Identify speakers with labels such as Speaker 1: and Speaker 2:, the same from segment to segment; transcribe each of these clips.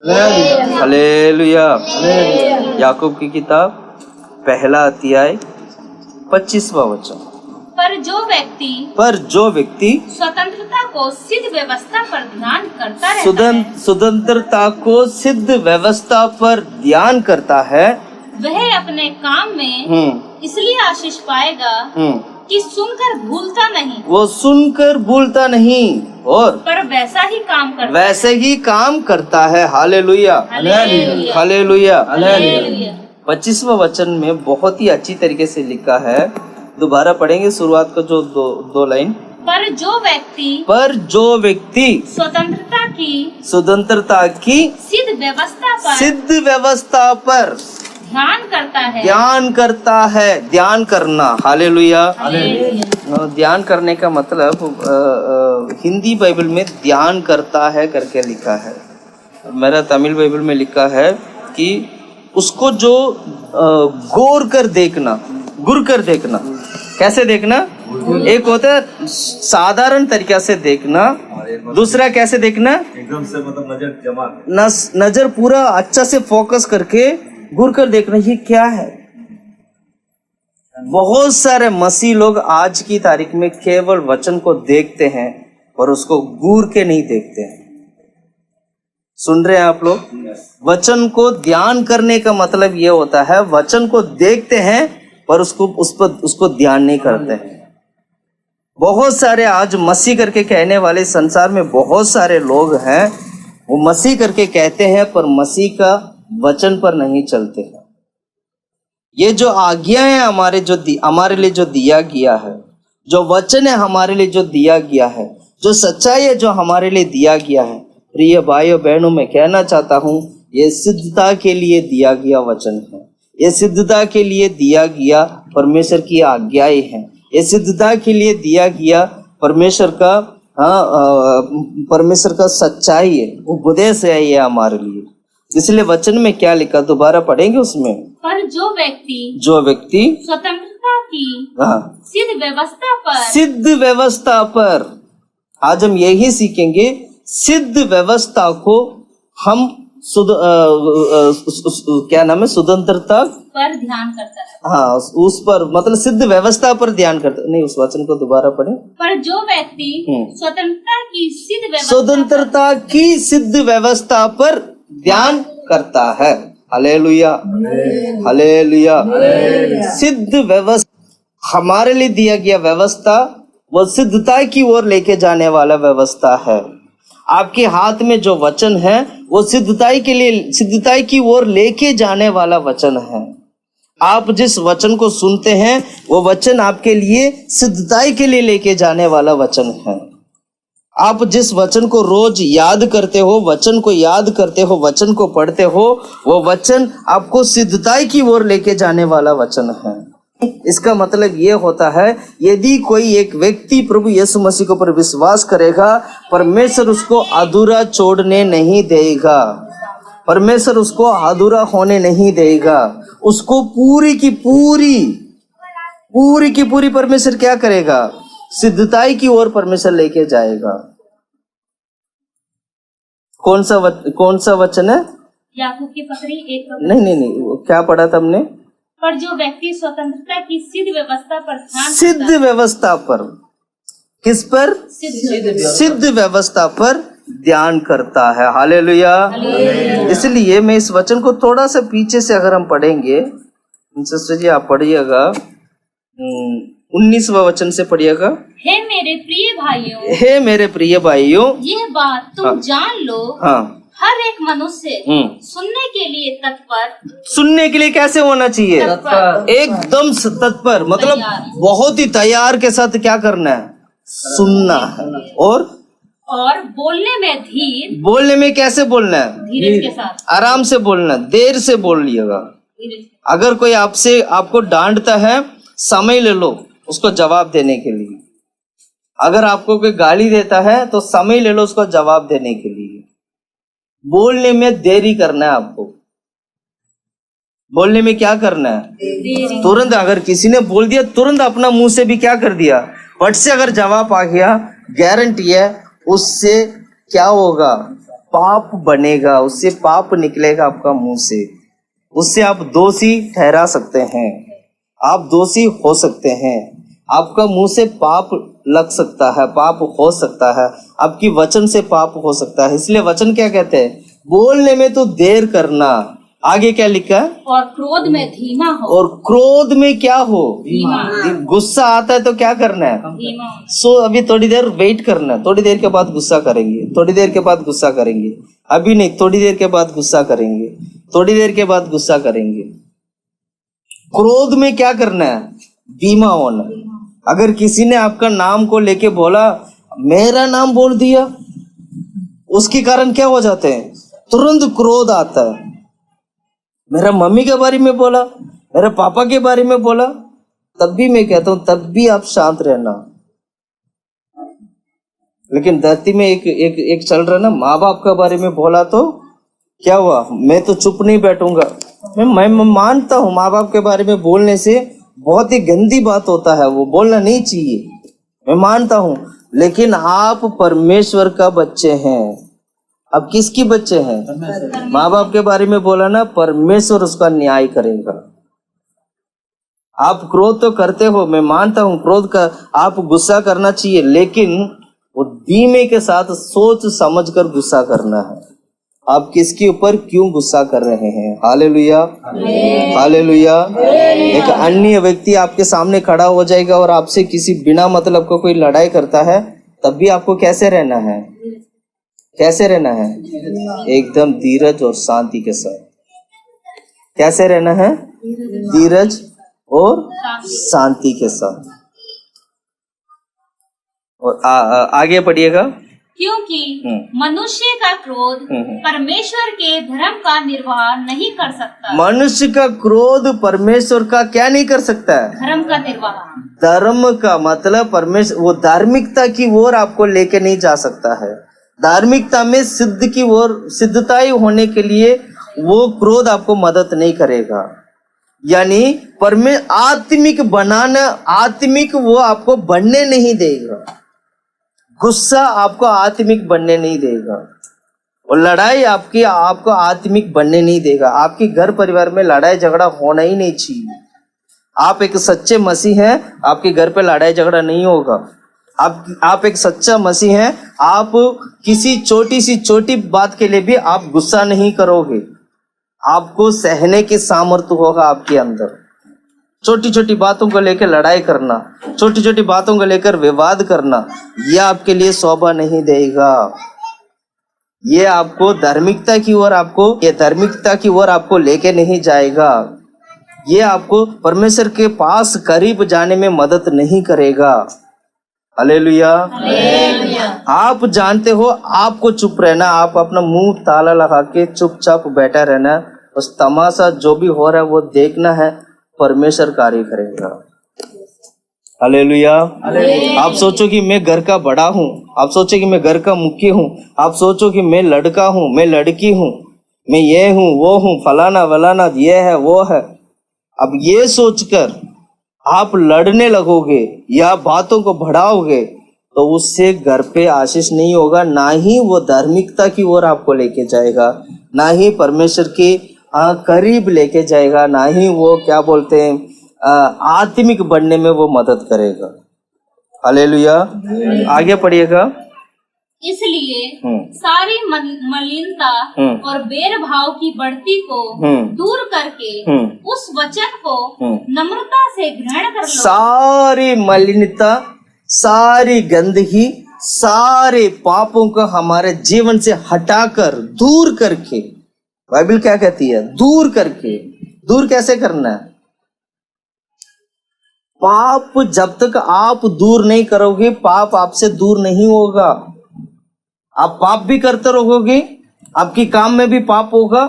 Speaker 1: Hallelujah. याकूब की किताब पहला अध्याय 25वां वचन।
Speaker 2: पर जो व्यक्ति स्वतंत्रता को सिद्ध व्यवस्था पर ध्यान करता रहता है,
Speaker 1: स्वतंत्रता को सिद्ध व्यवस्था पर ध्यान करता है,
Speaker 2: वह अपने काम में इसलिए आशीष पाएगा कि सुनकर भूलता नहीं और
Speaker 1: पर
Speaker 2: वैसे ही काम
Speaker 1: करता है। Hallelujah,
Speaker 2: hallelujah,
Speaker 1: hallelujah.
Speaker 2: हालेलुया।
Speaker 1: 25वां वचन में बहुत ही अच्छी तरीके से लिखा है। दोबारा पढ़ेंगे शुरुआत को जो दो लाइन।
Speaker 2: पर जो व्यक्ति
Speaker 1: स्वतंत्रता की सिद्ध व्यवस्था पर ध्यान करता है। ध्यान करना। हालेलुया। ध्यान करने का मतलब हिंदी बाइबल में ध्यान करता है करके लिखा है। मेरा तमिल बाइबल में लिखा है कि उसको जो गौर कर देखना, गुर कर देखना। कैसे देखना? एक होता है साधारण तरीका से देखना, दूसरा कैसे देखना?
Speaker 3: एकदम से मतलब नजर जमा,
Speaker 1: नजर पूरा अच्छा से फोकस करके घूर कर देखना, ये क्या है। बहुत सारे मसीह लोग आज की तारीख में केवल वचन को देखते हैं और उसको घूर के नहीं देखते हैं। सुन रहे हैं आप लोग? वचन को ध्यान करने का मतलब ये होता है, वचन को देखते हैं पर उसको ध्यान नहीं करते हैं। बहुत सारे आज मसीह करके कहने वाले संसार में बहुत सारे लोग हैं, वो मसीह करके कहते हैं पर मसीह का वचन पर नहीं चलते हैं। ये जो आज्ञा है हमारे लिए जो दिया गया है, जो वचन है हमारे लिए जो दिया गया है, जो सच्चाई है जो हमारे लिए दिया गया है, प्रिय भाइयों बहनों, मैं कहना चाहता हूँ ये सिद्धता के लिए दिया गया वचन है। ये सिद्धता के लिए दिया गया परमेश्वर की आज्ञाएं हैं। ये सिद्धता के लिए दिया गया परमेश्वर का सच्चाई है, उपदेश है ये हमारे लिए। इसलिए वचन में क्या लिखा, दोबारा पढ़ेंगे उसमें।
Speaker 2: पर जो व्यक्ति स्वतंत्रता की
Speaker 1: सिद्ध व्यवस्था पर, आज हम यही सीखेंगे। सिद्ध व्यवस्था को हम क्या नाम है, स्वतंत्रता
Speaker 2: पर ध्यान करता है।
Speaker 1: हाँ, उस पर मतलब सिद्ध व्यवस्था पर ध्यान करता नहीं। उस वचन को दोबारा पढ़े।
Speaker 2: पर जो व्यक्ति स्वतंत्रता
Speaker 1: की सिद्ध व्यवस्था पर ध्यान करता है। Hallelujah, hallelujah. सिद्ध व्यवस्था हमारे लिए दिया गया व्यवस्था, वो सिद्धता की ओर लेके जाने वाला व्यवस्था है। आपके हाथ में जो वचन है वो सिद्धताई की ओर लेके जाने वाला वचन है। आप जिस वचन को सुनते हैं वो वचन आपके लिए सिद्धताई के लिए लेके जाने वाला वचन है। आप जिस वचन को रोज याद करते हो, वचन को याद करते हो, वचन को पढ़ते हो, वो वचन आपको सिद्धताई की ओर लेके जाने वाला वचन है। इसका मतलब ये होता है, यदि कोई एक व्यक्ति प्रभु यीशु मसीह के ऊपर विश्वास करेगा, परमेश्वर उसको अधूरा छोड़ने नहीं देगा, परमेश्वर उसको अधूरा होने नहीं देगा। उसको पूरी की पूरी परमेश्वर क्या करेगा? सिद्धताई की ओर परमेश्वर लेके जाएगा। कौन सा वचन है?
Speaker 2: याकूब की पत्री 1।
Speaker 1: नहीं, क्या पढ़ा था हमने?
Speaker 2: पर जो व्यक्ति स्वतंत्रता की सिद्ध व्यवस्था पर
Speaker 1: सिद्ध व्यवस्था पर, किस पर? सिद्ध व्यवस्था पर ध्यान करता है। हालेलुया। इसलिए मैं इस वचन को थोड़ा सा पीछे से अगर हम पढ़ेंगे, सिस्टर जी आप पढ़िएगा, 19वां वचन से पढ़िएगा।
Speaker 2: हे मेरे प्रिय भाइयों, यह बात तुम जान लो।
Speaker 1: हाँ,
Speaker 2: हर एक मनुष्य सुनने के लिए तत्पर।
Speaker 1: सुनने के लिए कैसे होना चाहिए? एकदम तत्पर, मतलब बहुत ही तैयार के साथ क्या करना है? सुनना है। और
Speaker 2: बोलने में धीर।
Speaker 1: बोलने में कैसे बोलना है?
Speaker 2: धीरज के साथ,
Speaker 1: आराम से बोलना, देर से बोल लिएगा। अगर कोई आपको डांटता है, समय ले लो उसको जवाब देने के लिए। अगर आपको कोई गाली देता है तो समय ले लो उसको जवाब देने के लिए। बोलने में देरी करना है आपको। बोलने में क्या करना है? तुरंत, अगर किसी ने बोल दिया तुरंत अपना मुंह से भी क्या कर दिया, फट से अगर जवाब आ गया, गारंटी है उससे क्या होगा? पाप बनेगा, उससे पाप निकलेगा आपका मुंह से, उससे आप दोषी ठहरा सकते हैं, आप दोषी हो सकते हैं, आपका मुंह से पाप लग सकता है, पाप हो सकता है, आपकी वचन से पाप हो सकता है। इसलिए वचन क्या कहते हैं, बोलने में तो देर करना, आगे क्या लिखा है,
Speaker 2: और क्रोध में धीमा हो।
Speaker 1: और क्रोध में क्या हो,
Speaker 2: धीमा।
Speaker 1: गुस्सा आता है तो क्या करना है,
Speaker 2: धीमा।
Speaker 1: सो अभी थोड़ी देर वेट करना है, थोड़ी देर के बाद गुस्सा करेंगे, थोड़ी देर के बाद गुस्सा करेंगे, अभी नहीं, थोड़ी देर के बाद गुस्सा करेंगे, थोड़ी देर के बाद गुस्सा करेंगे। क्रोध में क्या करना है, धीमा होना। अगर किसी ने आपका नाम को लेके बोला, मेरा नाम बोल दिया, उसके कारण क्या हो जाते हैं, तुरंत क्रोध आता है। मेरा मम्मी के बारे में बोला, मेरे पापा के बारे में बोला, तब भी मैं कहता हूं तब भी आप शांत रहना। लेकिन धरती में एक चल रहा ना, माँ बाप के बारे में बोला तो क्या हुआ, मैं तो चुप नहीं बैठूंगा। मैं मानता हूँ माँ बाप के बारे में बोलने से बहुत ही गंदी बात होता है, वो बोलना नहीं चाहिए, मैं मानता हूँ। लेकिन आप परमेश्वर का बच्चे हैं। अब किसकी बच्चे हैं, माँ बाप के बारे में बोला ना, परमेश्वर उसका न्याय करेगा। आप क्रोध तो करते हो, मैं मानता हूँ क्रोध का, आप गुस्सा करना चाहिए, लेकिन वो धीमे के साथ सोच समझ कर गुस्सा करना है। आप किसके ऊपर क्यों गुस्सा कर रहे हैं, हालेलुया, हालेलुया। एक अन्य व्यक्ति आपके सामने खड़ा हो जाएगा और आपसे किसी बिना मतलब को कोई लड़ाई करता है, तब भी आपको कैसे रहना है, कैसे रहना है, एकदम धीरज और शांति के साथ। कैसे रहना है, धीरज और शांति के साथ। और आगे पढ़िएगा।
Speaker 2: क्योंकि मनुष्य का क्रोध परमेश्वर के धर्म का निर्वाह नहीं कर सकता।
Speaker 1: मनुष्य का क्रोध परमेश्वर का क्या नहीं कर सकता है,
Speaker 2: धर्म का निर्वाह।
Speaker 1: धर्म का मतलब परमेश्वर, वो धार्मिकता की ओर आपको लेके नहीं जा सकता है। धार्मिकता में सिद्ध की ओर, सिद्धताई होने के लिए वो क्रोध आपको मदद नहीं करेगा। यानी आत्मिक बनाना, आत्मिक वो आपको बनने नहीं देगा। गुस्सा आपको आत्मिक बनने नहीं देगा, और लड़ाई आपको आत्मिक बनने नहीं देगा। आपके घर परिवार में लड़ाई झगड़ा होना ही नहीं चाहिए। आप एक सच्चे मसीह हैं, आपके घर पे लड़ाई झगड़ा नहीं होगा। आप एक सच्चा मसीह हैं, आप किसी छोटी सी छोटी बात के लिए भी आप गुस्सा नहीं करोगे। आपको सहने की सामर्थ्य होगा आपके अंदर। छोटी छोटी बातों को लेकर लड़ाई करना, छोटी छोटी बातों को लेकर विवाद करना, यह आपके लिए शोभा नहीं देगा। ये आपको धार्मिकता की ओर आपको लेके नहीं जाएगा। ये आपको परमेश्वर के पास करीब जाने में मदद नहीं करेगा। हालेलुया। आप जानते हो, आपको चुप रहना, आप अपना मुंह ताला लगा के चुपचाप बैठा रहना, बस तमाशा जो भी हो रहा है वो देखना है, परमेश्वर कार्य करेगा। हालेलुया। आप सोचो कि मैं घर का बड़ा हूँ, आप सोचो कि मैं घर का मुखिया हूँ, आप सोचो कि मैं लड़का हूँ, मैं लड़की हूँ, मैं ये हूँ वो हूँ, फलाना वलाना, ये है वो है। अब ये सोचकर आप लड़ने लगोगे या बातों को बढ़ाओगे तो उससे घर पे आशीष नहीं होगा, ना ही वो धार्मिकता की ओर आपको लेके जाएगा, ना ही परमेश्वर के करीब लेके जाएगा, ना ही वो क्या बोलते हैं आत्मिक बनने में वो मदद करेगा। हालेलुया। आगे पढ़िएगा।
Speaker 2: इसलिए सारी मलिनता और भेदभाव की बढ़ती को दूर करके उस वचन को नम्रता से ग्रहण कर लो।
Speaker 1: सारी मलिनता, सारी गंदगी, सारे पापों को हमारे जीवन से हटाकर, दूर करके, बाइबल क्या कहती है, दूर करके। दूर कैसे करना है, पाप जब तक आप दूर नहीं करोगे, पाप आपसे दूर नहीं होगा। आप पाप भी करते रहोगे, आपकी काम में भी पाप होगा,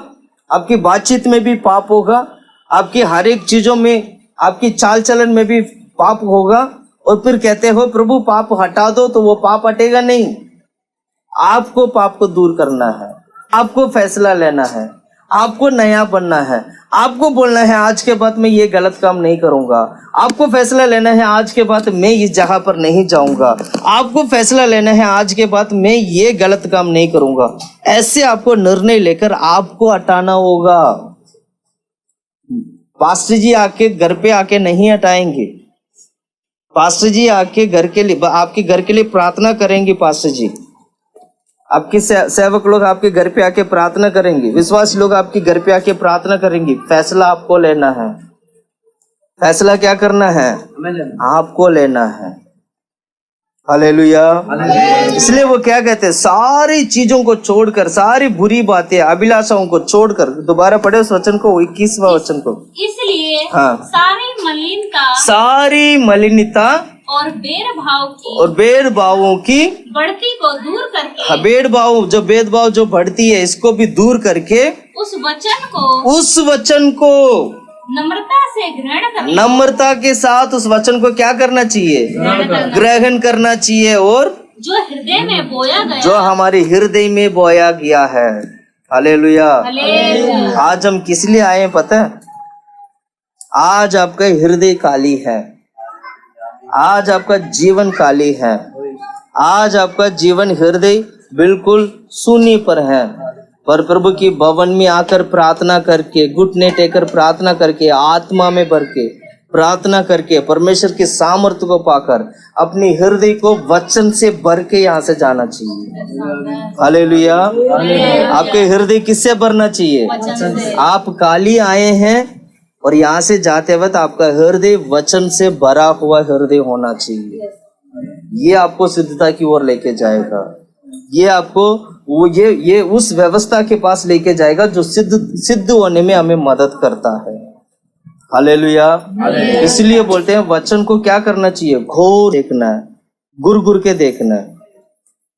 Speaker 1: आपकी बातचीत में भी पाप होगा, आपकी हर एक चीजों में, आपकी चाल चलन में भी पाप होगा। और फिर कहते हो प्रभु पाप हटा दो, तो वो पाप हटेगा नहीं। आपको पाप को दूर करना है, आपको फैसला लेना है, आपको नया बनना है, आपको बोलना है आज के बाद मैं ये गलत काम नहीं करूंगा। आपको फैसला लेना है आज के बाद मैं इस जगह पर नहीं जाऊंगा। आपको फैसला लेना है आज के बाद मैं ये गलत काम नहीं करूंगा। ऐसे आपको निर्णय लेकर आपको हटाना होगा। पास्टर जी आके घर पे आके नहीं हटाएंगे। पास्टर जी आके घर के लिए आपके घर के लिए प्रार्थना करेंगे। पास्टर जी आपके सेवक लोग आपके घर पे आके प्रार्थना करेंगे। विश्वासी लोग आपके घर पे आके प्रार्थना करेंगे। फैसला आपको लेना है। फैसला क्या करना है? आपको लेना है। हालेलुया। इसलिए वो क्या कहते हैं, सारी चीजों को छोड़कर, सारी बुरी बातें अभिलाषाओं को छोड़कर, दोबारा पढ़े उस वचन को, 21वां वचन को।
Speaker 2: इसलिए
Speaker 1: हाँ।
Speaker 2: सारी मलिनता
Speaker 1: और
Speaker 2: भेदभाव
Speaker 1: भेदभावों की
Speaker 2: बढ़ती को दूर करके,
Speaker 1: भेदभाव जो बढ़ती है इसको भी दूर करके
Speaker 2: उस वचन को नम्रता
Speaker 1: के साथ उस वचन को क्या करना चाहिए? ग्रहण करना चाहिए। और
Speaker 2: जो हृदय में बोया गया,
Speaker 1: जो हमारे हृदय में बोया गया है। हालेलुया। आज हम किस लिए आए हैं पता है? आज आपका हृदय काली है। आज आपका जीवन काली है। आज आपका जीवन हृदय बिल्कुल शून्य पर है। पर प्रभु की भवन में आकर प्रार्थना करके, घुटने टेकर प्रार्थना करके, आत्मा में भर के प्रार्थना करके, परमेश्वर के सामर्थ्य को पाकर अपनी हृदय को वचन से भर के यहाँ से जाना चाहिए। हालेलुया। आपके हृदय किससे भरना चाहिए? आप काली आए हैं और यहाँ से जाते वक्त आपका हृदय वचन से भरा हुआ हृदय होना चाहिए। ये आपको सिद्धता की ओर लेके जाएगा। ये आपको ये उस व्यवस्था के पास लेके जाएगा जो सिद्ध होने में हमें मदद करता है। हालेलुया। इसलिए बोलते हैं वचन को क्या करना चाहिए? घोर देखना है, गुर के देखना है।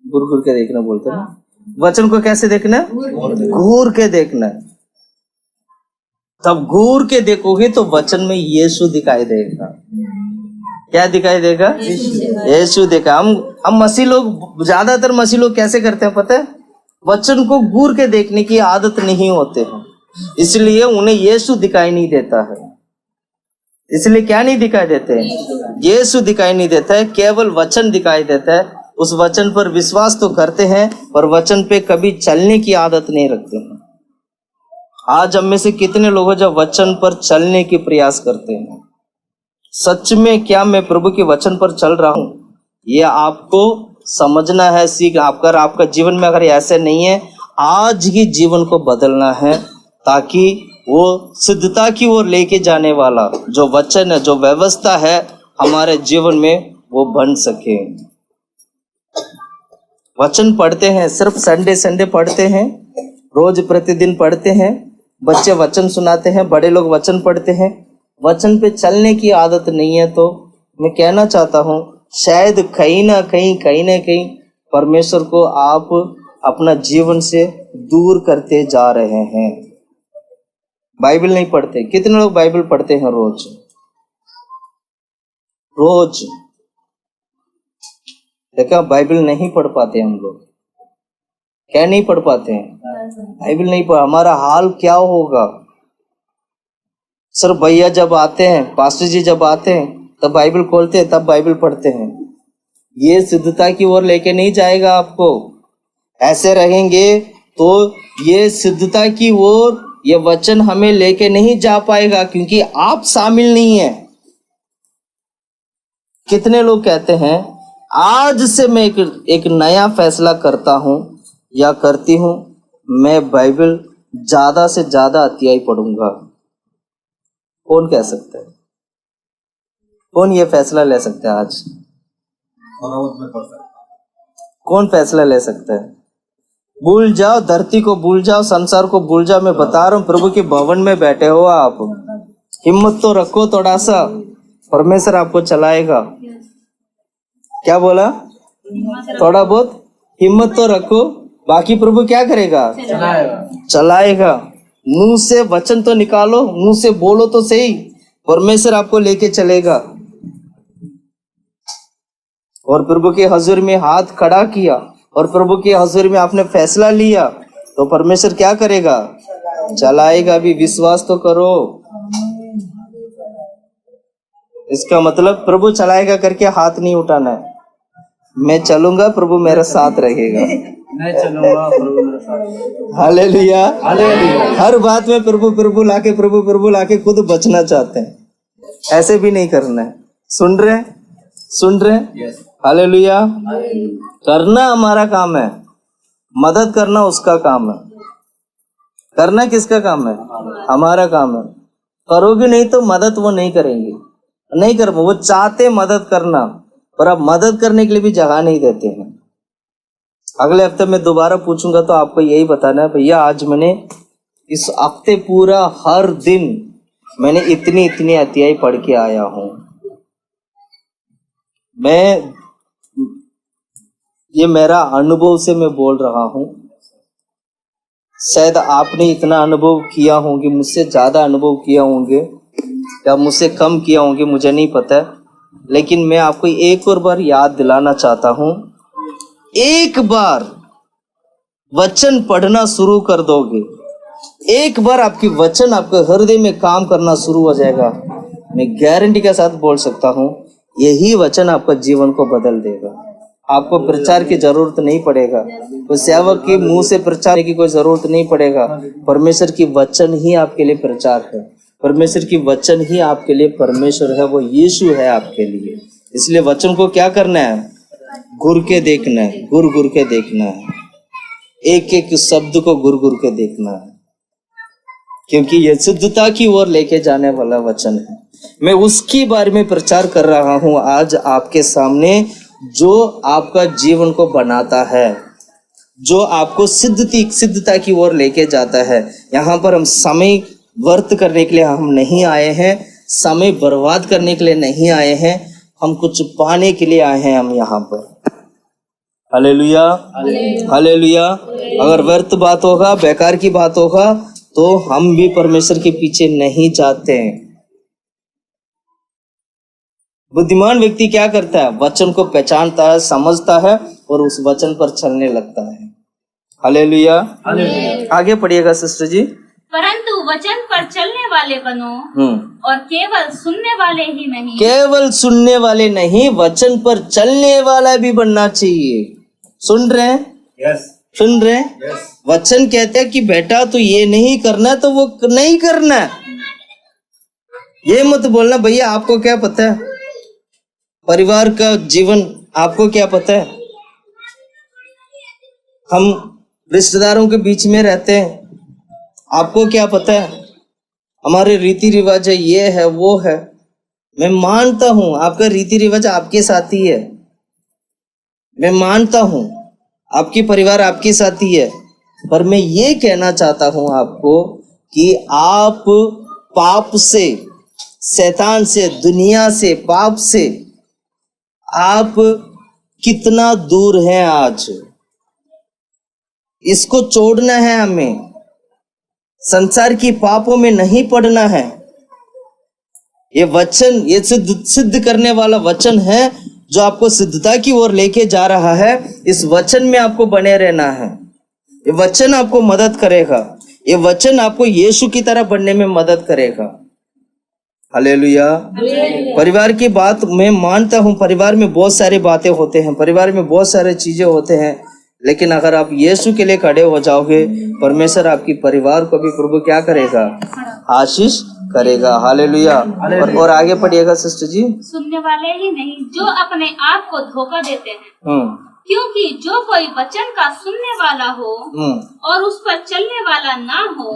Speaker 1: गुर के देखना बोलते हैं। वचन को कैसे देखना है? घूर के देखना है। तब घूर के देखोगे तो वचन में यीशु दिखाई देगा। क्या दिखाई देगा? यीशु देखा। हम मसीह लोग, ज्यादातर मसीह लोग कैसे करते हैं पता है? वचन को घूर के देखने की आदत नहीं होते हैं, इसलिए उन्हें यीशु दिखाई नहीं देता है। इसलिए क्या नहीं दिखाई देते हैं? यीशु दिखाई नहीं देता है, केवल वचन दिखाई देता है। उस वचन पर विश्वास तो करते हैं पर वचन पे कभी चलने की आदत नहीं रखते हैं। आज हम में से कितने लोग हैं जो वचन पर चलने की प्रयास करते हैं? सच में क्या मैं प्रभु के वचन पर चल रहा हूं? ये आपको समझना है, सीख आपका जीवन में अगर ऐसे नहीं है, आज ही जीवन को बदलना है ताकि वो सिद्धता की ओर लेके जाने वाला जो वचन है, जो व्यवस्था है हमारे जीवन में, वो बन सके। वचन पढ़ते हैं, सिर्फ संडे पढ़ते हैं, रोज प्रतिदिन पढ़ते हैं, बच्चे वचन सुनाते हैं, बड़े लोग वचन पढ़ते हैं, वचन पे चलने की आदत नहीं है। तो मैं कहना चाहता हूँ शायद कहीं ना कहीं परमेश्वर को आप अपना जीवन से दूर करते जा रहे हैं। बाइबल नहीं पढ़ते। कितने लोग बाइबल पढ़ते हैं रोज? देखा, बाइबल नहीं पढ़ पाते हम लोग। क्या नहीं पढ़ पाते हैं? बाइबल नहीं पढ़। हमारा हाल क्या होगा? सर भैया जब आते हैं, पास्टर जी जब आते हैं तब बाइबल खोलते हैं, तब बाइबल पढ़ते हैं। ये सिद्धता की ओर लेके नहीं जाएगा आपको। ऐसे रहेंगे तो ये सिद्धता की ओर ये वचन हमें लेके नहीं जा पाएगा, क्योंकि आप शामिल नहीं है। कितने लोग कहते हैं आज से मैं एक नया फैसला करता हूं या करती हूं, मैं बाइबल ज्यादा से ज्यादा अध्याय पढ़ूंगा। कौन कह सकता है? कौन ये फैसला ले सकता है आज? कौन फैसला ले सकता है? भूल जाओ, धरती को भूल जाओ, संसार को भूल जाओ। मैं बता रहा हूं, प्रभु के भवन में बैठे हो आप, हिम्मत तो रखो थोड़ा सा, परमेश्वर आपको चलाएगा। क्या बोला? थोड़ा बहुत हिम्मत तो रखो, बाकी प्रभु क्या करेगा? चलाएगा। मुंह से वचन तो निकालो, मुंह से बोलो तो सही, परमेश्वर आपको लेके चलेगा। और प्रभु के हजूर में हाथ खड़ा किया और प्रभु के हजूर में आपने फैसला लिया तो परमेश्वर क्या करेगा? चलाएगा भी, विश्वास तो करो। इसका मतलब प्रभु चलाएगा करके हाथ नहीं उठाना है। मैं चलूंगा, प्रभु मेरा साथ रहेगा।
Speaker 3: मैं चलूंगा, प्रभु मेरे साथ।
Speaker 1: हालेलुया, हर बात में प्रभु प्रभु लाके, प्रभु प्रभु लाके खुद बचना चाहते हैं। ऐसे भी नहीं करना है। सुन रहे, सुन रहे? हालेलुया। करना हमारा काम है, मदद करना उसका काम है। करना किसका काम है? हमारा काम है। करोगे नहीं तो मदद वो नहीं करेंगे, नहीं कर। वो चाहते मदद करना, पर अब मदद करने के लिए भी जगह नहीं देते हैं। अगले हफ्ते में दोबारा पूछूंगा तो आपको यही बताना है, भैया आज मैंने इस हफ्ते पूरा हर दिन मैंने इतनी इतनी अध्याय पढ़ के आया हूं। मैं ये मेरा अनुभव से मैं बोल रहा हूं। शायद आपने इतना अनुभव किया होंगे, मुझसे ज्यादा अनुभव किया होंगे या मुझसे कम किया होंगे, मुझे नहीं पता। लेकिन मैं आपको एक और बार याद दिलाना चाहता हूं, एक बार वचन पढ़ना शुरू कर दोगे, एक बार आपकी वचन आपके हृदय में काम करना शुरू हो जाएगा, मैं गारंटी के साथ बोल सकता हूं यही वचन आपका जीवन को बदल देगा। आपको प्रचार की जरूरत नहीं पड़ेगा, कोई सेवक के मुंह से प्रचार की कोई जरूरत नहीं पड़ेगा। परमेश्वर की वचन ही आपके लिए प्रचार है, परमेश्वर की वचन ही आपके लिए परमेश्वर है, वो यीशु है आपके लिए। इसलिए वचन को क्या करना है? घुर के देखना है, घुर के देखना है, एक एक शब्द को घुर के देखना है, क्योंकि ये शुद्धता की ओर लेके जाने वाला वचन है। मैं उसकी बारे में प्रचार कर रहा हूं आज आपके सामने, जो आपका जीवन को बनाता है, जो आपको सिद्धता की ओर लेके जाता है। यहाँ पर हम समय व्यर्थ करने के लिए हम नहीं आए हैं, समय बर्बाद करने के लिए नहीं आए हैं, हम कुछ पाने के लिए आए हैं हम यहाँ पर। Hallelujah, hallelujah. अगर व्यर्थ बात होगा, बेकार की बात होगा, तो हम भी परमेश्वर के पीछे नहीं जाते हैं। बुद्धिमान व्यक्ति क्या करता है? वचन को पहचानता है, समझता है और उस वचन पर चलने लगता है। हालेलुया। आगे पढ़िएगा सिस्टर जी।
Speaker 2: परंतु वचन पर चलने वाले बनो और केवल सुनने वाले ही नहीं।
Speaker 1: केवल सुनने वाले नहीं, वचन पर चलने वाला भी बनना चाहिए। सुन रहे हैं?
Speaker 3: यस।
Speaker 1: सुन रहे हैं?
Speaker 3: यस।
Speaker 1: वचन कहते हैं कि बेटा तो ये नहीं करना, तो वो नहीं करना। ये मत बोलना भैया आपको क्या पता है परिवार का जीवन, आपको क्या पता है। हम रिश्तेदारों के बीच में रहते हैं, आपको क्या पता है। हमारे रीति रिवाज है, ये है वो है। मैं मानता हूं आपका रीति रिवाज आपके साथ ही है, मैं मानता हूं आपकी परिवार आपके साथ ही है, पर मैं ये कहना चाहता हूं आपको कि आप पाप से, शैतान से, दुनिया से, पाप से आप कितना दूर हैं आज। इसको छोड़ना है हमें, संसार की पापों में नहीं पड़ना है। ये वचन, ये सिद्ध करने वाला वचन है जो आपको सिद्धता की ओर लेके जा रहा है। इस वचन में आपको बने रहना है। ये वचन आपको मदद करेगा, ये वचन आपको यीशु की तरह बनने में मदद करेगा। हालेलुया। परिवार की बात मैं मानता हूँ, परिवार में बहुत सारी बातें होते हैं, परिवार में बहुत सारे चीजें होते हैं, लेकिन अगर आप यीशु के लिए खड़े हो जाओगे, परमेश्वर आपकी परिवार को भी प्रभु क्या करेगा? आशीष करेगा। हालेलुया। और आगे पढ़िएगा सिस्टर जी।
Speaker 2: सुनने वाले ही नहीं जो अपने आप को धोखा देते हैं, क्योंकि जो कोई वचन का सुनने वाला हो और उस पर चलने वाला ना हो,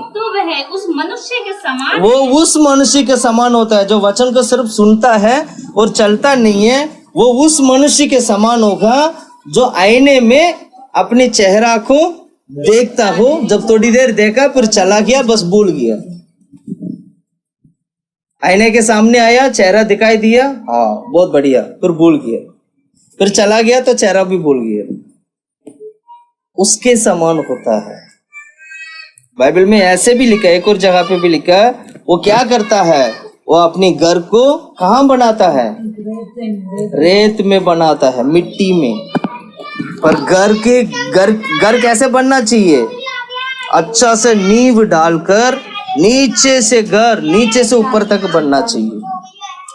Speaker 2: तो वह उस मनुष्य के समान,
Speaker 1: वो उस मनुष्य के समान होता है जो वचन को सिर्फ सुनता है और चलता नहीं है। वो उस मनुष्य के समान होगा जो आईने में अपने चेहरा को देखता हो, जब थोड़ी देर देखा फिर चला गया, बस भूल गया। आईने के सामने आया, चेहरा दिखाई दिया, हाँ बहुत बढ़िया, फिर भूल गया, फिर चला गया तो चेहरा भी भूल गया। उसके समान होता है। बाइबल में ऐसे भी लिखा है, एक और जगह पे भी लिखा है, वो क्या करता है? वो अपने घर को कहाँ बनाता है? रेत में बनाता है, मिट्टी में। पर घर कैसे बनना चाहिए? अच्छा से नींव डालकर नीचे से घर, नीचे से ऊपर तक बनना चाहिए,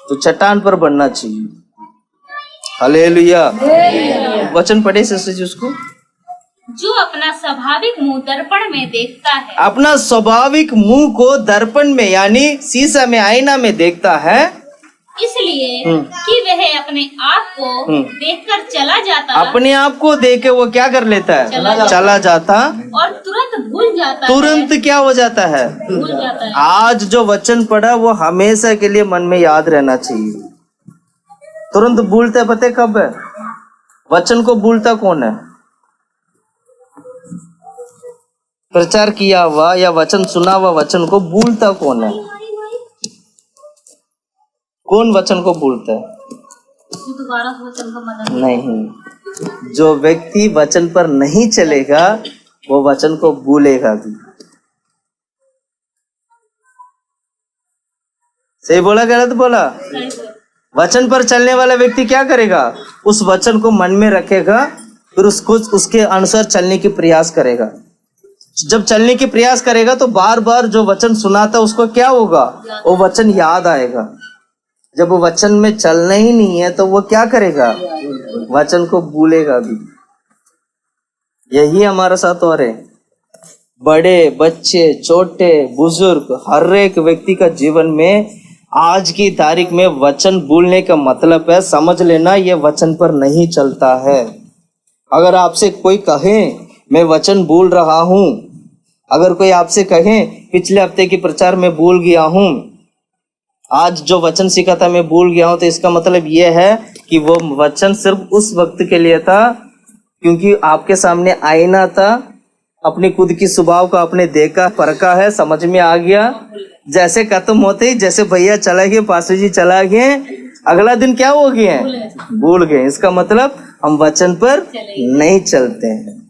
Speaker 1: तो चट्टान पर बनना चाहिए। हालेलुया। वचन पढ़े सिस्टर जी उसको।
Speaker 2: जो अपना स्वाभाविक मुंह दर्पण में देखता है,
Speaker 1: अपना स्वाभाविक मुंह को दर्पण में यानी शीशा में, आईना में देखता है,
Speaker 2: इसलिए कि वह अपने आप को देखकर चला जाता,
Speaker 1: अपने आप को देख के वो क्या कर लेता है, चला जाता
Speaker 2: और तुरंत भूल जाता
Speaker 1: तुरंत क्या हो जाता है,
Speaker 2: भूल जाता है।
Speaker 1: आज जो वचन पढ़ा वो हमेशा के लिए मन में याद रहना चाहिए। तुरंत भूलते पते कब है? वचन को भूलता कौन है? प्रचार किया हुआ या वचन सुना हुआ वचन को भूलता कौन है? कौन वचन को भूलता है?
Speaker 2: दोबारा वचन का मतलब
Speaker 1: नहीं, जो व्यक्ति वचन पर नहीं चलेगा वो वचन को भूलेगा भी। सही बोला गलत बोला? वचन पर चलने वाला व्यक्ति क्या करेगा? उस वचन को मन में रखेगा, फिर उसको उसके अनुसार चलने की प्रयास करेगा। जब चलने की प्रयास करेगा तो बार बार जो वचन सुनाता उसको क्या होगा? वो वचन याद आएगा। जब वो वचन में चलना ही नहीं है तो वो क्या करेगा? वचन को भूलेगा भी। यही हमारे साथ हो रहे, बड़े बच्चे छोटे बुजुर्ग हर एक व्यक्ति का जीवन में आज की तारीख में वचन भूलने का मतलब है, समझ लेना ये वचन पर नहीं चलता है। अगर आपसे कोई कहे मैं वचन भूल रहा हूं, अगर कोई आपसे कहे पिछले हफ्ते की प्रचार में भूल गया हूं, आज जो वचन सीखा था मैं भूल गया हूं, तो इसका मतलब यह है कि वो वचन सिर्फ उस वक्त के लिए था क्योंकि आपके सामने आईना था, अपनी खुद की स्वभाव को आपने देखा, परखा है, समझ में आ गया। जैसे खत्म होते ही, जैसे भैया चला गए, पासू जी चला गए, अगला दिन क्या हो गए? भूल गए। इसका मतलब हम वचन पर नहीं चलते हैं।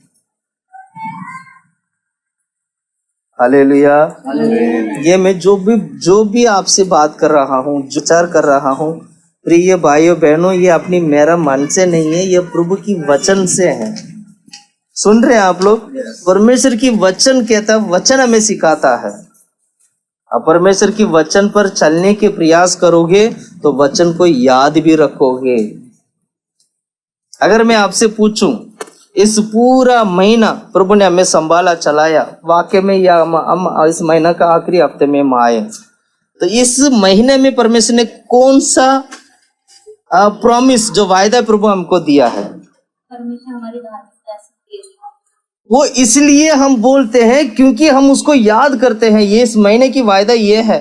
Speaker 1: हालेलुया। ये मैं जो भी आपसे बात कर रहा हूँ, विचार कर रहा हूँ, प्रिय भाइयों बहनों, ये अपनी मेरा मन से नहीं है, ये प्रभु की वचन से है। सुन रहे हैं आप लोग? परमेश्वर की वचन कहता, वचन हमें सिखाता है। अब परमेश्वर की वचन पर चलने के प्रयास करोगे तो वचन को याद भी रखोगे। अगर मैं आपसे पूछूं, इस पूरा महीना प्रभु ने हमें संभाला, चलाया, वाकई में या हम इस महीना का आखिरी हफ्ते में हम आए, तो इस महीने में परमेश्वर ने कौन सा प्रॉमिस, जो वायदा प्रभु हमको दिया है,
Speaker 2: परमेश्वर हमारी
Speaker 1: वो इसलिए हम बोलते हैं क्योंकि हम उसको याद करते हैं। ये इस महीने की वायदा ये है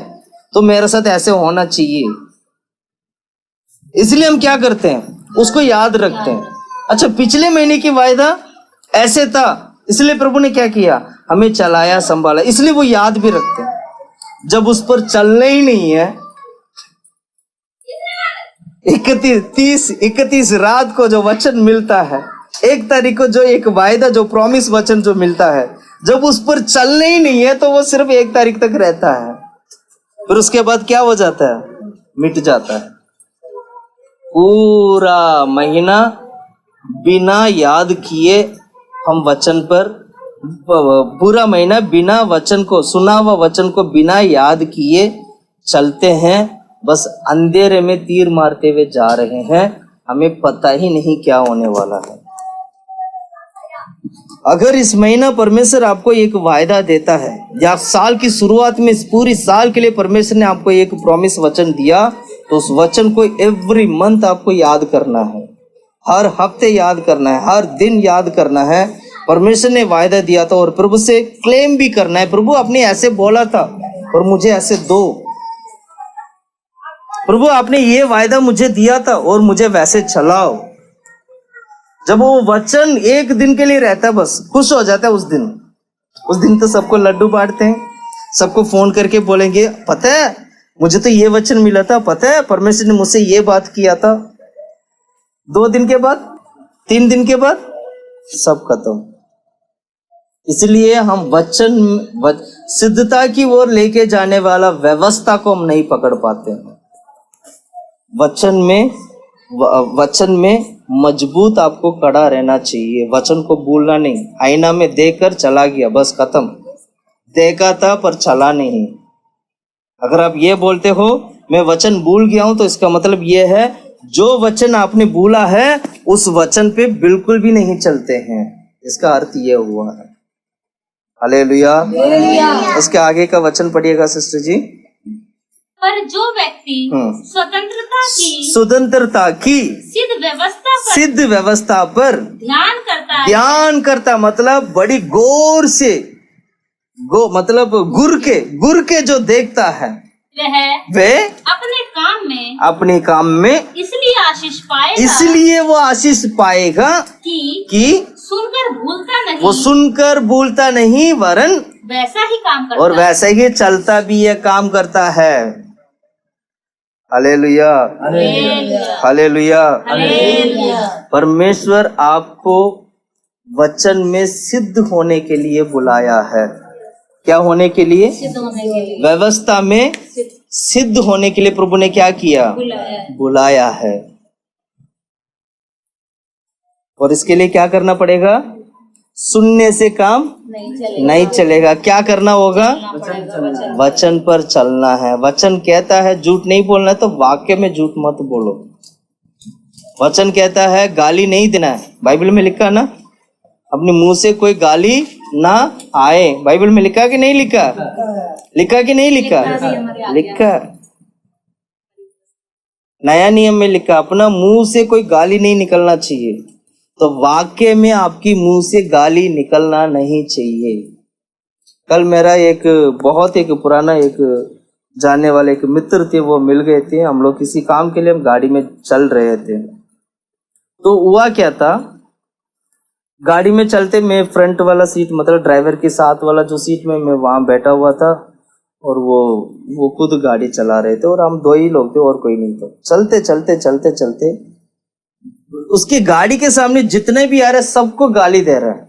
Speaker 1: तो मेरे साथ ऐसे होना चाहिए, इसलिए हम क्या करते हैं? उसको याद रखते हैं। अच्छा, पिछले महीने की वायदा ऐसे था, इसलिए प्रभु ने क्या किया? हमें चलाया, संभाला, इसलिए वो याद भी रखते हैं। जब उस पर चलना ही नहीं है, 31 रात को जो वचन मिलता है, 1 तारीख को जो एक वायदा, जो प्रॉमिस वचन जो मिलता है, जब उस पर चलना ही नहीं है तो वो सिर्फ 1 तारीख तक रहता है, फिर उसके बाद क्या हो जाता है? मिट जाता है। पूरा महीना बिना याद किए हम वचन पर, पूरा महीना बिना वचन को, सुना हुआ वचन को बिना याद किए चलते हैं, बस अंधेरे में तीर मारते हुए जा रहे हैं, हमें पता ही नहीं क्या होने वाला है। अगर इस महीना परमेश्वर आपको एक वायदा देता है, या साल की शुरुआत में इस पूरी साल के लिए परमेश्वर ने आपको एक प्रॉमिस वचन दिया, तो उस वचन को एवरी मंथ आपको याद करना है, हर हफ्ते याद करना है, हर दिन याद करना है। परमेश्वर ने वायदा दिया था और प्रभु से क्लेम भी करना है, प्रभु आपने ऐसे बोला था और मुझे ऐसे दो, प्रभु आपने ये वायदा मुझे दिया था और मुझे वैसे चलाओ। जब वो वचन 1 दिन के लिए रहता है, बस खुश हो जाता है उस दिन तो सबको लड्डू बांटते हैं, सबको फोन करके बोलेंगे, पता है मुझे तो ये वचन मिला था, पता है परमेश्वर ने मुझसे ये बात किया था। 2 दिन के बाद, 3 दिन के बाद सब खत्म। इसलिए हम वचन सिद्धता की ओर लेके जाने वाला व्यवस्था को हम नहीं पकड़ पाते हैं। वचन में मजबूत आपको कड़ा रहना चाहिए, वचन को भूलना नहीं। आईना में देखकर चला गया, बस खत्म, देखा था पर चला नहीं। अगर आप ये बोलते हो मैं वचन भूल गया हूं, तो इसका मतलब ये है जो वचन आपने भूला है उस वचन पे बिल्कुल भी नहीं चलते हैं। इसका अर्थ ये हुआ है। हालेलुया। उसके आगे का वचन पढ़िएगा सिस्टर जी।
Speaker 2: पर जो व्यक्ति
Speaker 1: स्वतंत्रता की
Speaker 2: सिद्ध व्यवस्था
Speaker 1: पर ध्यान करता मतलब बड़ी गौर से, मतलब गुर के जो देखता है वह अपने काम में इसलिए वो आशीष पाएगा कि वो सुनकर भूलता नहीं वरन
Speaker 2: वैसा ही काम करता
Speaker 1: और वैसा ही चलता भी है, काम करता है। Hallelujah, hallelujah. परमेश्वर आपको वचन में सिद्ध होने के लिए बुलाया है। क्या होने के लिए?
Speaker 2: सिद्ध होने के लिए।
Speaker 1: व्यवस्था में सिद्ध होने के लिए प्रभु ने क्या किया? बुलाया है। और इसके लिए क्या करना पड़ेगा? सुनने से काम नहीं चलेगा। क्या करना होगा? वचन पर चलना है। वचन कहता है झूठ नहीं बोलना, तो वाक्य में झूठ मत बोलो। वचन कहता है गाली नहीं देना है, बाइबल में लिखा ना, अपने मुंह से कोई गाली ना आए। बाइबल में लिखा कि नहीं लिखा? लिखा कि नहीं लिखा? लिखा। नया नियम में लिखा अपना मुंह से कोई गाली नहीं निकलना चाहिए। तो वाक्य में आपकी मुंह से गाली निकलना नहीं चाहिए। कल मेरा एक पुराना जानने वाले एक मित्र थे, वो मिल गए थे। हम लोग किसी काम के लिए हम गाड़ी में चल रहे थे। तो हुआ क्या था, गाड़ी में चलते मैं फ्रंट वाला सीट मतलब ड्राइवर के साथ वाला जो सीट में मैं वहां बैठा हुआ था, और वो खुद गाड़ी चला रहे थे, और हम दो ही लोग थे और कोई नहीं था। चलते चलते चलते चलते उसकी गाड़ी के सामने जितने भी आ रहे सबको गाली दे रहा है।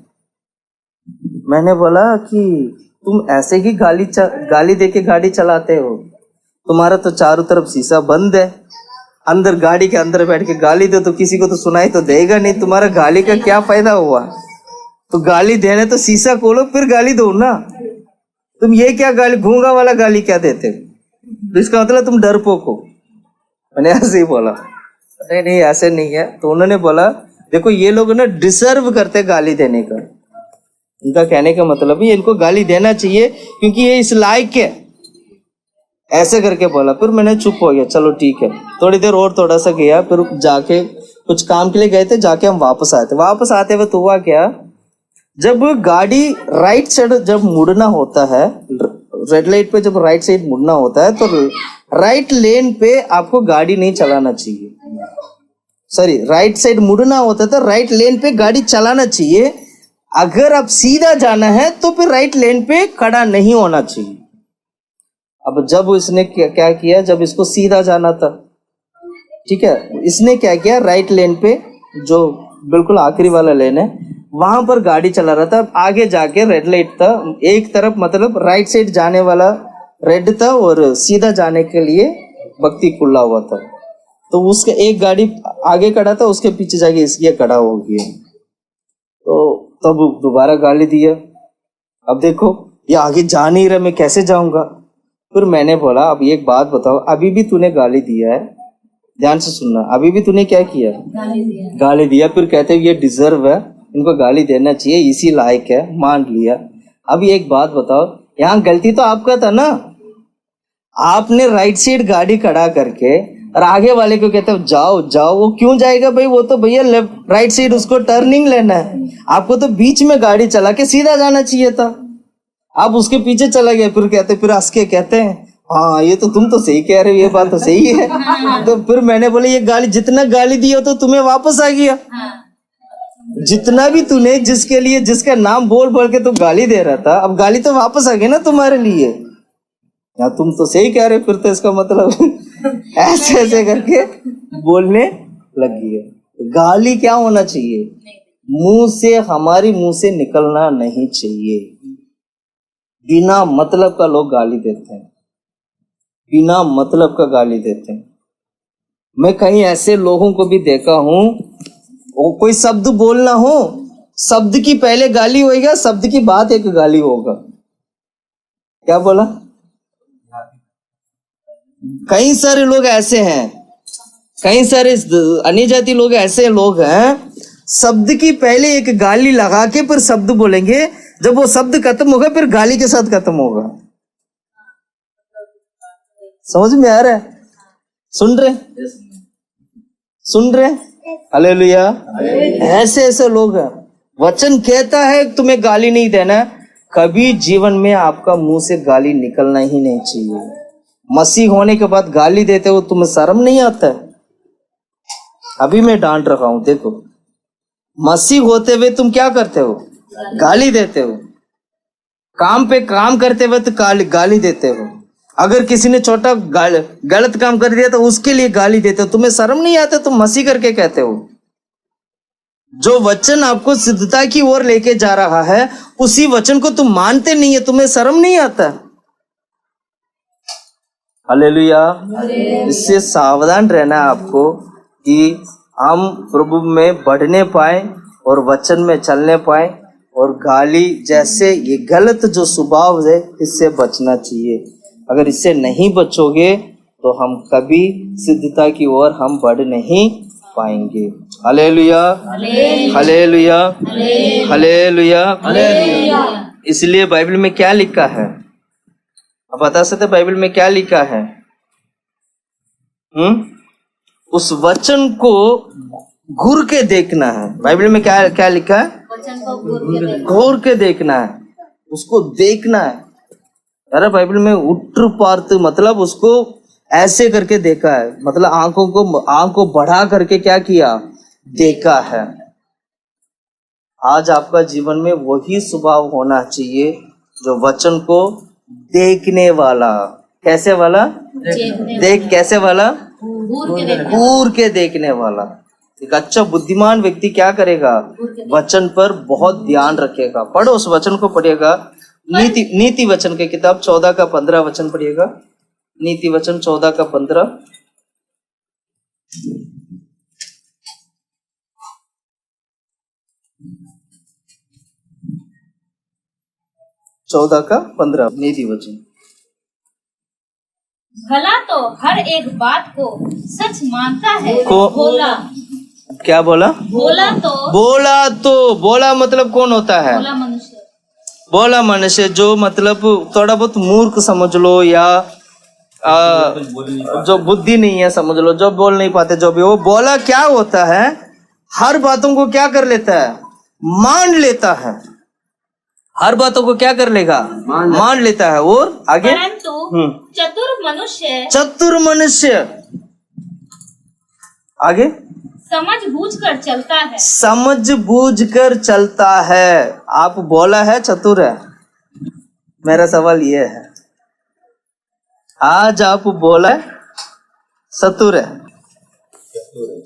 Speaker 1: मैंने बोला कि तुम ऐसे ही गाली दे के गाड़ी चलाते हो? तुम्हारा तो चारों तरफ शीशा बंद है, अंदर गाड़ी के अंदर बैठ के गाली दो तो किसी को तो सुनाई तो देगा नहीं। तुम्हारा गाली का क्या फायदा हुआ? तो गाली देने तो शीशा खोलो फिर गाली दो ना। तुम ये क्या गाली, घूंगा वाला गाली क्या देते? तो इसका मतलब तुम डरपोक हो। मैंने ऐसे ही बोला, नहीं ऐसे नहीं है। तो उन्होंने बोला देखो ये लोग ना डिजर्व करते गाली देने का। उनका कहने का मतलब है इनको गाली देना चाहिए क्योंकि ये इस लायक है, ऐसे करके बोला। फिर मैंने चुप हो गया, चलो ठीक है। थोड़ी देर और थोड़ा सा गया, फिर जाके कुछ काम के लिए गए थे, जाके हम वापस आए थे। वापस आते हुए तो हुआ क्या, जब गाड़ी राइट साइड जब मुड़ना होता है, रेड लाइट पे जब राइट साइड मुड़ना होता है, तो राइट लेन पे आपको गाड़ी नहीं चलाना चाहिए। सॉरी, राइट साइड मुड़ना होता है तो राइट लेन पे गाड़ी चलाना चाहिए। अगर आप सीधा जाना है तो फिर राइट लेन पे खड़ा नहीं होना चाहिए। अब जब इसने क्या किया, जब इसको सीधा जाना था, ठीक है, इसने क्या किया, राइट लेन पे जो बिल्कुल आखिरी वाला लेन है वहां पर गाड़ी चला रहा था। आगे जाके रेड लाइट था, एक तरफ मतलब राइट साइड जाने वाला रेड था और सीधा जाने के लिए बत्ती खुला हुआ था। तो उसके एक गाड़ी आगे खड़ा था, उसके पीछे जाके इसलिए खड़ा हो गया। तो तब दोबारा गाली दिया। अब देखो ये आगे जा नहीं रहा, मैं कैसे जाऊंगा? फिर मैंने बोला अब एक बात बताओ, अभी भी तूने गाली दिया है, ध्यान से सुनना, अभी भी तूने क्या किया? गाली दिया। फिर कहते ये डिजर्व है, इनको गाली देना चाहिए, इसी लायक है, मान लिया। अब एक बात बताओ, यहाँ गलती तो आपका था ना, आपने राइट साइड गाड़ी खड़ा करके और आगे वाले को कहते हो जाओ जाओ। वो क्यों जाएगा भाई? वो तो भैया लेफ्ट राइट साइड उसको टर्निंग लेना है, आपको तो बीच में गाड़ी चला के सीधा जाना चाहिए था। आप उसके पीछे चला गया। फिर कहते, फिर हंस के कहते हैं हाँ ये तो तुम तो सही कह रहे हो, ये बात तो सही है। तो फिर मैंने बोला ये गाली, जितना गाली दिया तो तुम्हें वापस आ गया। जितना भी तूने जिसके लिए जिसका नाम बोल बोल के तू गाली दे रहा था, अब गाली तो वापस आ गई ना तुम्हारे लिए। या तुम तो सही कह रहे हो, फिर तो इसका मतलब ऐसे ऐसे करके बोलने लगी है। गाली क्या होना चाहिए? मुंह से, हमारी मुंह से निकलना नहीं चाहिए। बिना मतलब का लोग गाली देते हैं, बिना मतलब का गाली देते हैं। मैं कहीं ऐसे लोगों को भी देखा हूं, वो कोई शब्द बोलना हो, शब्द की पहले गाली होएगा, शब्द की बात एक गाली होगा। क्या बोला? कई सारे लोग ऐसे हैं, कई सारे अन्य जाति लोग ऐसे लोग हैं, शब्द की पहले एक गाली लगा के फिर शब्द बोलेंगे, जब वो शब्द खत्म होगा फिर गाली के साथ खत्म होगा। समझ में आ रहा है? सुन रहे? हालेलुया। ऐसे ऐसे लोग हैं। वचन कहता है तुम्हें गाली नहीं देना, कभी जीवन में आपका मुंह से गाली निकलना ही नहीं चाहिए। मसीह होने के बाद गाली देते हो, तुम्हें शर्म नहीं आता है? अभी मैं डांट रहा हूं, देखो मसीह होते हुए तुम क्या करते हो? गाली देते हो। काम पे काम करते हुए तो गाली देते हो। अगर किसी ने छोटा गलत काम कर दिया तो उसके लिए गाली देते हो। तुम्हें शर्म नहीं आता? तुम मसीह करके कहते हो। जो वचन आपको सिद्धता की ओर लेके जा रहा है, उसी वचन को तुम मानते नहीं है, तुम्हें शर्म नहीं आता? हालेलुया। इससे सावधान रहना है आपको कि हम प्रभु में बढ़ने पाए और वचन में चलने पाए, और गाली जैसे ये गलत जो स्वभाव है इससे बचना चाहिए। अगर इससे नहीं बचोगे तो हम कभी सिद्धता की ओर हम बढ़ नहीं पाएंगे। Hallelujah, hallelujah, hallelujah. इसलिए बाइबल में क्या लिखा है? आप बता सकते बाइबल में क्या लिखा है? उस वचन को घूर के देखना है। बाइबल में क्या क्या लिखा है?
Speaker 2: वचन को
Speaker 1: घूर के देखना है, उसको देखना है। अरे बाइबल में उट्र पार्थ मतलब उसको ऐसे करके देखा है, मतलब आंख को बढ़ा करके क्या किया? देखा है। आज आपका जीवन में वही स्वभाव होना चाहिए जो वचन को देखने वाला। कैसे वाला? कैसे वाला? घूर के देखने वाला। एक अच्छा बुद्धिमान व्यक्ति क्या करेगा? वचन पर बहुत ध्यान रखेगा। पढ़ो, उस वचन को पढ़िएगा। नीति वचन के किताब 14 का 15 वचन पढ़िएगा। नीति वचन 14 का 15। 14 का 15 नीति वचन।
Speaker 2: भला तो हर एक बात को सच मानता है। भोला
Speaker 1: क्या बोला? बोला मतलब कौन होता है? बोला मनुष्य जो मतलब थोड़ा बहुत मूर्ख समझ लो, या जो बुद्धि नहीं है समझ लो, जो बोल नहीं पाते, जो भी वो बोला क्या होता है? हर बातों को क्या कर लेता है? मान लेता है। हर बातों को क्या कर लेगा? मान लेता है। और आगे?
Speaker 2: परंतु चतुर मनुष्य
Speaker 1: आगे
Speaker 2: समझ बूझ कर चलता है।
Speaker 1: समझ बूझ कर चलता है। आप बोला है चतुर है? मेरा सवाल ये है, आज आप बोला है चतुर है?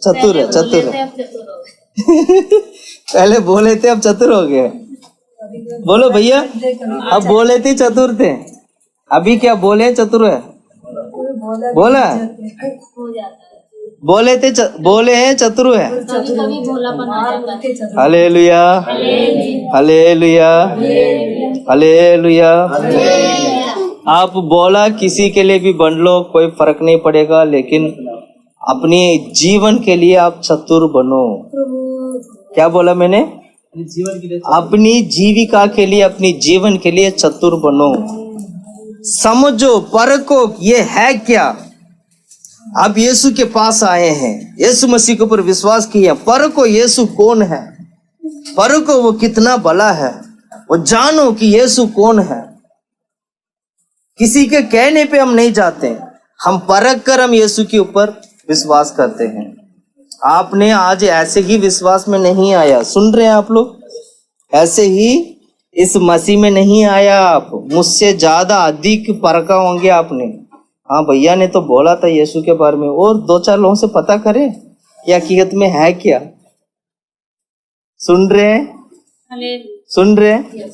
Speaker 1: चतुर है। पहले बोले थे अब चतुर हो गए। बोलो भैया, अब बोले थे चतुर थे, अभी क्या बोले चतुर है? बोला बोले हैं चतुर है। Hallelujah, hallelujah, hallelujah. आप बोला किसी के लिए भी बन लो, कोई फर्क नहीं पड़ेगा, लेकिन अपने जीवन के लिए आप चतुर बनो। क्या बोला मैंने? अपनी जीविका के लिए, अपनी जीवन के लिए चतुर बनो। समझो, परखो, ये है क्या? आप यीशु के पास आए हैं, यीशु मसीह के ऊपर विश्वास किया, परखो यीशु कौन है, परखो वो कितना भला है, वो जानो कि यीशु कौन है। किसी के कहने पे हम नहीं जाते, हम परख कर हम यीशु के ऊपर विश्वास करते हैं। आपने आज ऐसे ही विश्वास में नहीं आया, सुन रहे हैं आप लोग? ऐसे ही इस मसीह में नहीं आया आप, मुझसे ज्यादा अधिक परखा होंगे आपने। हाँ, भैया ने तो बोला था यीशु के बारे में, और 2-4 लोगों से पता करें कि हकीकत में है क्या। सुन रहे हैं? सुन रहे हैं?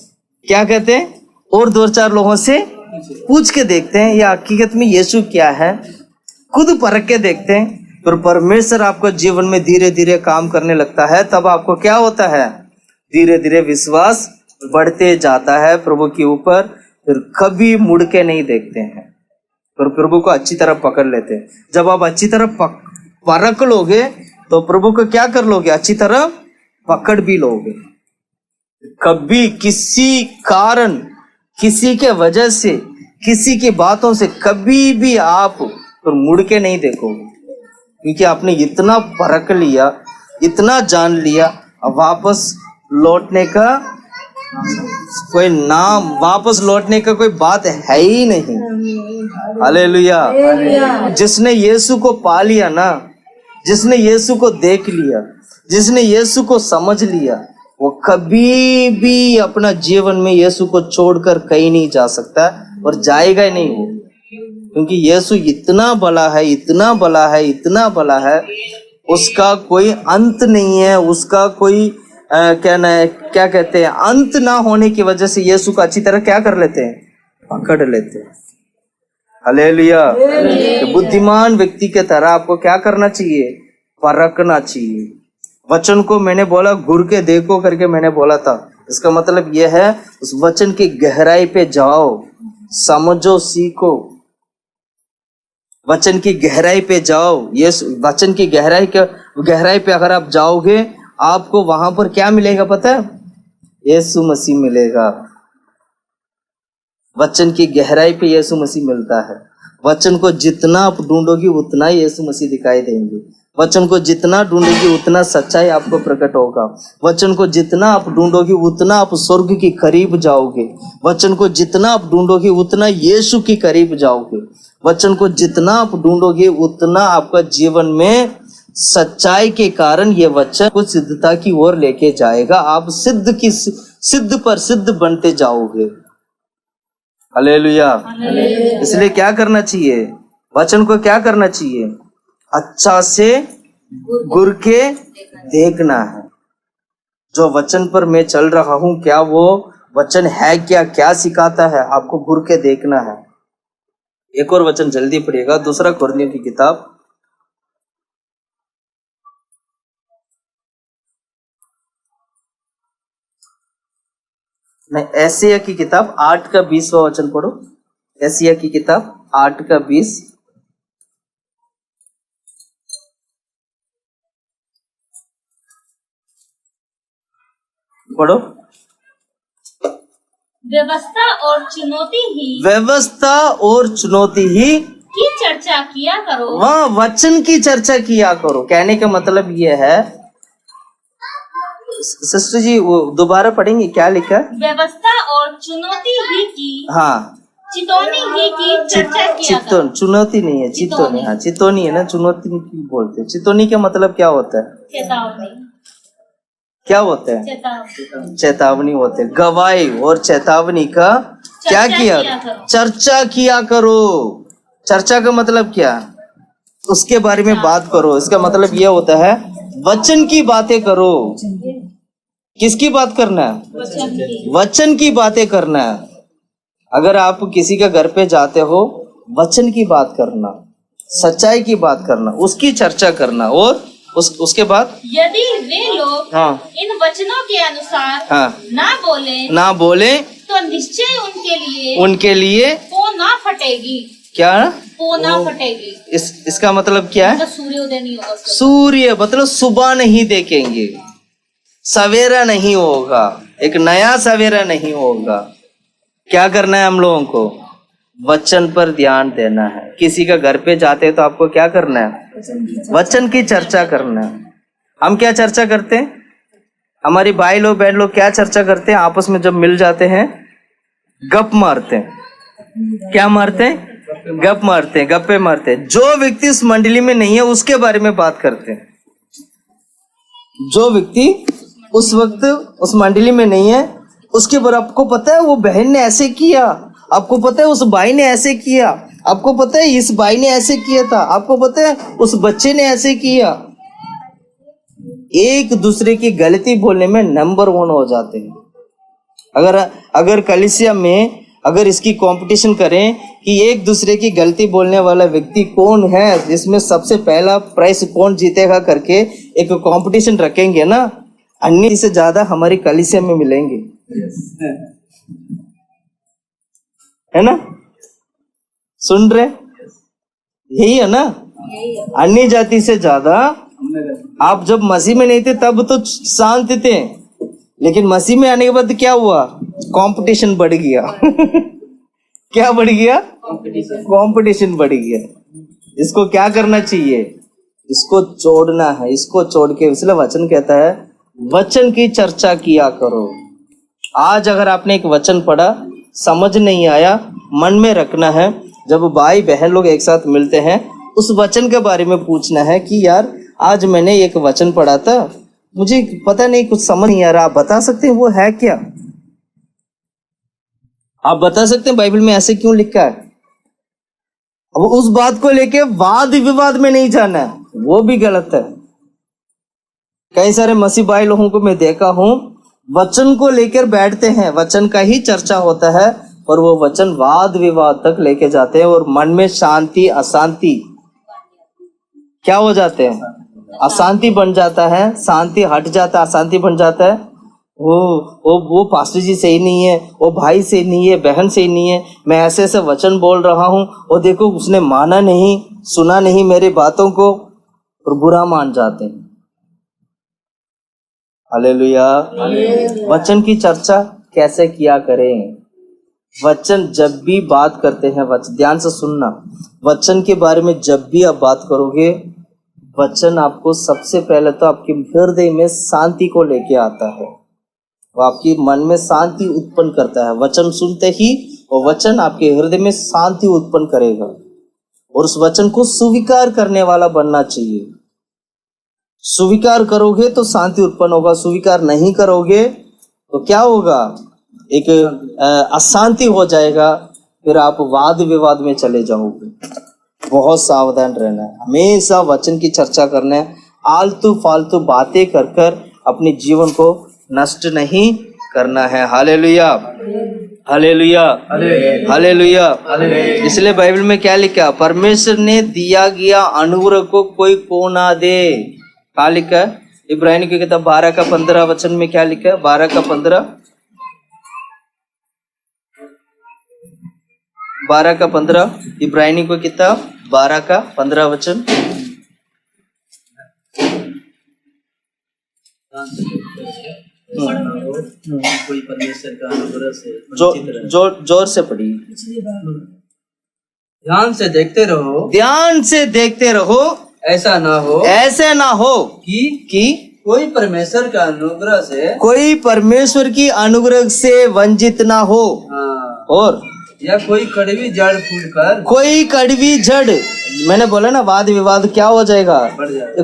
Speaker 1: क्या कहते हैं? और 2-4 लोगों से पूछ के देखते हैं या हकीकत में यीशु क्या है, खुद परख के देखते हैं। फिर परमेश्वर आपको जीवन में धीरे धीरे काम करने लगता है। तब आपको क्या होता है? धीरे धीरे विश्वास बढ़ते जाता है प्रभु के ऊपर, फिर कभी मुड़ के नहीं देखते हैं, फिर प्रभु को अच्छी तरह पकड़ लेते हैं। जब आप अच्छी तरह परख लोगे तो प्रभु को क्या कर लोगे, अच्छी तरह पकड़ भी लोगे। कभी किसी कारण, किसी के वजह से, किसी की बातों से कभी भी आप फिर मुड़ के नहीं देखोगे, क्योंकि आपने इतना परख लिया, इतना जान लिया। अब वापस लौटने का कोई नाम, वापस लौटने का कोई बात है ही नहीं। हालेलुया। जिसने यीशु को पा लिया ना, जिसने यीशु को देख लिया, जिसने यीशु को समझ लिया, वो कभी भी अपना जीवन में यीशु को छोड़कर कहीं नहीं जा सकता और जाएगा ही नहीं वो, क्योंकि यीशु इतना बड़ा है, इतना बड़ा है, इतना बड़ा है, उसका कोई अंत नहीं है। उसका कोई क्या कहते हैं, अंत ना होने की वजह से यीशु को अच्छी तरह क्या कर लेते हैं, पकड़ लेते हैं। हालेलुया। बुद्धिमान व्यक्ति के तरह आपको क्या करना चाहिए, परखना चाहिए। वचन को मैंने बोला घूर के देखो करके मैंने बोला था, इसका मतलब यह है उस वचन की गहराई पे जाओ, समझो, सीखो, वचन की गहराई पे जाओ। ये वचन की गहराई पे अगर आप जाओगे, आपको वहां पर क्या मिलेगा पता है, यीशु मसीह मिलेगा। वचन की गहराई पे यीशु मसीह मिलता है। वचन को जितना आप ढूंढोगे उतना ही यीशु मसीह दिखाई देंगे। वचन को जितना ढूंढोगे उतना सच्चाई आपको प्रकट होगा। वचन को जितना आप ढूंढोगे उतना आप स्वर्ग के करीब जाओगे। वचन को जितना आप ढूंढोगे उतना यीशु के करीब जाओगे। वचन को जितना आप ढूंढोगे उतना आपका जीवन में सच्चाई के कारण ये वचन को सिद्धता की ओर लेके जाएगा। आप सिद्ध पर सिद्ध बनते जाओगे। हालेलुया। इसलिए क्या करना चाहिए, वचन को क्या करना चाहिए, अच्छा से घूर के देखना है। जो वचन पर मैं चल रहा हूं, क्या वो वचन है, क्या सिखाता है, आपको घूर के देखना है। एक और वचन जल्दी पढ़िएगा, दूसरा कुरिन्थियों की किताब, नहीं, एशिया की किताब 8 का 20वां वचन पढ़ो। एशिया की किताब 8 का 20 पढ़ो।
Speaker 2: व्यवस्था और चुनौती ही की चर्चा किया करो।
Speaker 1: वहाँ वचन की चर्चा किया करो। कहने का मतलब ये है, सिस्टर जी वो दोबारा पढ़ेंगे, क्या लिखा है?
Speaker 2: व्यवस्था और चुनौती ही की,
Speaker 1: हाँ,
Speaker 2: चितौनी ही की चर्चा किया करो।
Speaker 1: चुनौती नहीं है, चितौनी। हाँ, चितौनी है ना, चुनौती नहीं बोलते। चितौनी का मतलब क्या होता है?
Speaker 2: चेतावनी।
Speaker 1: क्या होता है?
Speaker 2: चेतावनी।
Speaker 1: चेतावनी होते हैं। गवाही और चेतावनी का क्या किया? चर्चा किया करो। चर्चा का मतलब क्या? उसके बारे में बात करो। इसका मतलब यह होता है वचन की बातें करो। किसकी बात करना है? वचन की बातें करना है। अगर आप किसी के घर पे जाते हो, वचन की बात करना, सच्चाई की बात करना, उसकी चर्चा करना, और उसके बाद
Speaker 2: यदि वे लोग
Speaker 1: हाँ,
Speaker 2: इन वचनों के अनुसार
Speaker 1: हाँ,
Speaker 2: ना बोले
Speaker 1: तो
Speaker 2: निश्चय उनके लिए पोना फटेगी।
Speaker 1: क्या
Speaker 2: पोना फटेगी।
Speaker 1: इसका मतलब क्या है?
Speaker 2: सूर्योदय नहीं होगा।
Speaker 1: सूर्य मतलब सुबह नहीं देखेंगे, सवेरा नहीं होगा, एक नया सवेरा नहीं होगा। क्या करना है हम लोगों को? वचन पर ध्यान देना है। किसी का घर पे जाते हैं तो आपको क्या करना है? वचन की चर्चा करना है। हम क्या चर्चा करते हैं? हमारी भाई लोग बहन लोग क्या चर्चा करते हैं? आपस में जब मिल जाते हैं गप मारते हैं। क्या मारते हैं? गप मारते हैं, गप्पे मारते हैं। जो व्यक्ति इस मंडली में नहीं है उसके बारे में बात करते हैं। जो व्यक्ति उस वक्त उस मंडली में नहीं है उसके बारे, आपको पता है वो बहन ने ऐसे किया, आपको पता है उस भाई ने ऐसे किया, आपको पता है इस भाई ने ऐसे किया था, आपको पता है उस बच्चे ने ऐसे किया। एक दूसरे की गलती बोलने में नंबर 1 हो जाते हैं। अगर कलीसिया में अगर इसकी कंपटीशन करें कि एक दूसरे की गलती बोलने वाला व्यक्ति कौन है, जिसमें सबसे पहला प्राइज कौन जीतेगा करके एक कंपटीशन रखेंगे ना, अन्य से ज्यादा हमारी कलीसिया में मिलेंगे। है ना? सुन रहे? यही है ना? अन्य जाति से ज्यादा आप जब मसीह में नहीं थे तब तो शांत थे, लेकिन मसीह में आने के बाद क्या हुआ? कंपटीशन बढ़ गया। क्या बढ़ गया? कंपटीशन बढ़ गया। इसको क्या करना चाहिए? इसको छोड़ना है, इसको छोड़ के, इसलिए वचन कहता है वचन की चर्चा किया करो। आज अगर आपने एक वचन पढ़ा, समझ नहीं आया, मन में रखना है, जब भाई बहन लोग एक साथ मिलते हैं उस वचन के बारे में पूछना है कि यार आज मैंने एक वचन पढ़ा था, मुझे पता नहीं, कुछ समझ नहीं आ रहा, आप बता सकते हैं वो है क्या? आप बता सकते हैं बाइबल में ऐसे क्यों लिखा है? अब उस बात को लेके वाद विवाद में नहीं जाना है, वो भी गलत है। कई सारे मसीह भाई लोगों को मैं देखा हूं, वचन को लेकर बैठते हैं, वचन का ही चर्चा होता है, और वो वचन वाद विवाद तक लेके जाते हैं, और मन में शांति अशांति क्या हो जाते हैं? अशांति बन जाता है, शांति हट जाता है, अशांति बन जाता है। वो पास्टर जी सही नहीं है, वो भाई सही नहीं है, बहन सही नहीं है, मैं ऐसे ऐसे वचन बोल रहा हूँ, और देखो उसने माना नहीं, सुना नहीं मेरी बातों को, और बुरा मान जाते हैं। हालेलुया। वचन की चर्चा कैसे किया करें? वचन जब भी बात करते हैं, ध्यान से सुनना, वचन के बारे में जब भी आप बात करोगे, वचन आपको सबसे पहले तो आपके हृदय में शांति को लेके आता है, वो आपकी मन में शांति उत्पन्न करता है। वचन सुनते ही वो वचन आपके हृदय में शांति उत्पन्न करेगा, और उस वचन को स्वीकार करने वाला बनना चाहिए। स्वीकार करोगे तो शांति उत्पन्न होगा, स्वीकार नहीं करोगे तो क्या होगा? एक अशांति हो जाएगा, फिर आप वाद विवाद में चले जाओगे। बहुत सावधान रहना है, हमेशा वचन की चर्चा करना है। आलतू फालतू बातें कर कर अपने जीवन को नष्ट नहीं करना है। Hallelujah, hallelujah, hallelujah. इसलिए बाइबल में क्या लिखा? परमेश्वर ने दिया गया अनुग्रह को कोई खो ना दे। क्या लिखा है? इब्रानी की किताब 12 का 15 वचन में क्या लिखा है? 12 का 15, 12 का 15, इब्रानी की किताब 12 का 15 वचन।
Speaker 3: कोई परमेश्वर का अनुग्रह से
Speaker 1: जोर से पढ़िए।
Speaker 3: ध्यान से देखते रहो,
Speaker 1: ध्यान से देखते रहो,
Speaker 3: ऐसा ना हो
Speaker 1: कि
Speaker 3: कोई परमेश्वर का अनुग्रह से,
Speaker 1: कोई परमेश्वर की अनुग्रह से वंचित ना हो। और
Speaker 3: या कोई कड़वी जड़ फूटकर,
Speaker 1: कोई कड़वी जड़, मैंने बोला ना वाद विवाद क्या हो जाएगा?
Speaker 3: बढ़ जाएगा।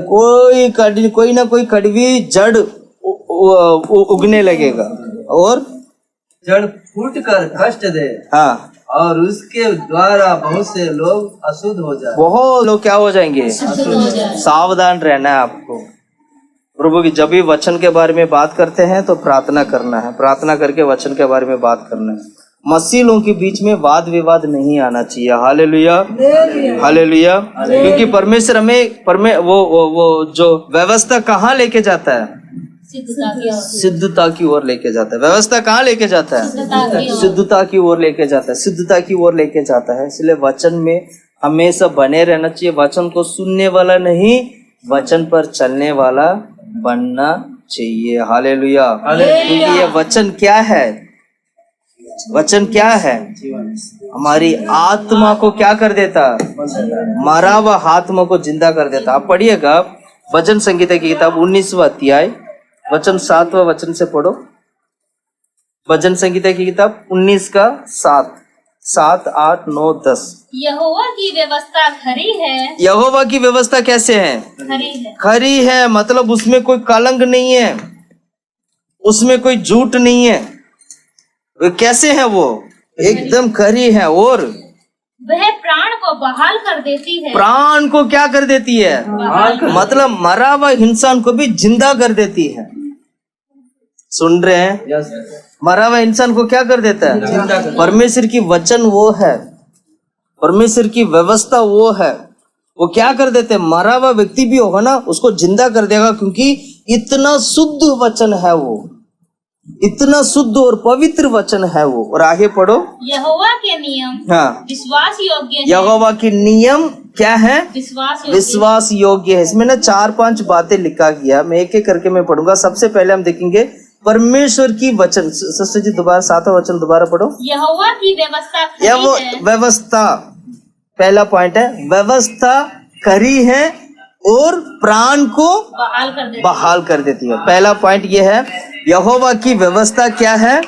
Speaker 1: कोई ना कोई कड़वी जड़ उगने लगेगा, और
Speaker 3: जड़ फूटकर कष्ट दे।
Speaker 1: हाँ,
Speaker 3: और उसके द्वारा बहुत से लोग अशुद्ध हो जाए।
Speaker 1: बहुत लोग क्या हो जाएंगे? सावधान रहना है आपको। प्रभु की जब भी वचन के बारे में बात करते हैं तो प्रार्थना करना है, प्रार्थना करके वचन के बारे में बात करना है। मसीह लोगों के बीच में वाद विवाद नहीं आना चाहिए। Hallelujah, hallelujah. क्योंकि परमेश्वर हमें वो जो व्यवस्था कहाँ लेके जाता है? सिद्धता की ओर लेके जाता है। व्यवस्था कहाँ लेके जाता है? सिद्धता की ओर लेके जाता है, सिद्धता की ओर लेके जाता है। इसलिए वचन में हमेशा बने रहना चाहिए। वचन को सुनने वाला नहीं, वचन पर चलने वाला बनना चाहिए। हालेलुया। क्योंकि ये वचन क्या है? वचन क्या है? हमारी आत्मा को क्या कर देता? मरा हुआ आत्मा को जिंदा कर देता। आप पढ़िएगा भजन संगीता की किताब 19वां अध्याय वचन 7वां वचन से पढ़ो। भजन संगीता की किताब 19 का 7, 7, 8, 9, 10।
Speaker 2: यहोवा की व्यवस्था खरी है।
Speaker 1: यहोवा की व्यवस्था कैसे है?
Speaker 2: खरी है।
Speaker 1: खरी है मतलब उसमें कोई कलंक नहीं है, उसमें कोई झूठ नहीं है। कैसे है वो? एकदम खरी है। और
Speaker 2: वह प्राण को बहाल कर देती है।
Speaker 1: प्राण को क्या कर देती है? मतलब मरा हुआ इंसान को भी जिंदा कर देती है। सुन रहे हैं? मरा हुआ इंसान को क्या कर देता है? परमेश्वर की वचन वो है, परमेश्वर की व्यवस्था वो है। वो क्या कर देते हैं? मरा हुआ व्यक्ति भी होगा ना, उसको जिंदा कर देगा, क्योंकि इतना शुद्ध वचन है वो। इतना शुद्ध और पवित्र वचन है वो। और आगे पढ़ो।
Speaker 2: यहोवा के नियम
Speaker 1: हाँ,
Speaker 2: विश्वास योग्य है।
Speaker 1: यहोवा के नियम क्या है?
Speaker 2: विश्वास योग्य।
Speaker 1: विश्वास योग्य है। इसमें ना 4-5 बातें लिखा गया, मैं एक एक करके मैं पढ़ूंगा। सबसे पहले हम देखेंगे परमेश्वर की वचन। सिस्टर जी दोबारा 7वां वचन दोबारा पढ़ो।
Speaker 2: यहोवा की व्यवस्था
Speaker 1: या
Speaker 2: खरी
Speaker 1: वो
Speaker 2: है।
Speaker 1: व्यवस्था, पहला पॉइंट है, व्यवस्था खरी है और प्राण को बहाल कर देती है। पहला पॉइंट ये है, यहोवा की व्यवस्था क्या है?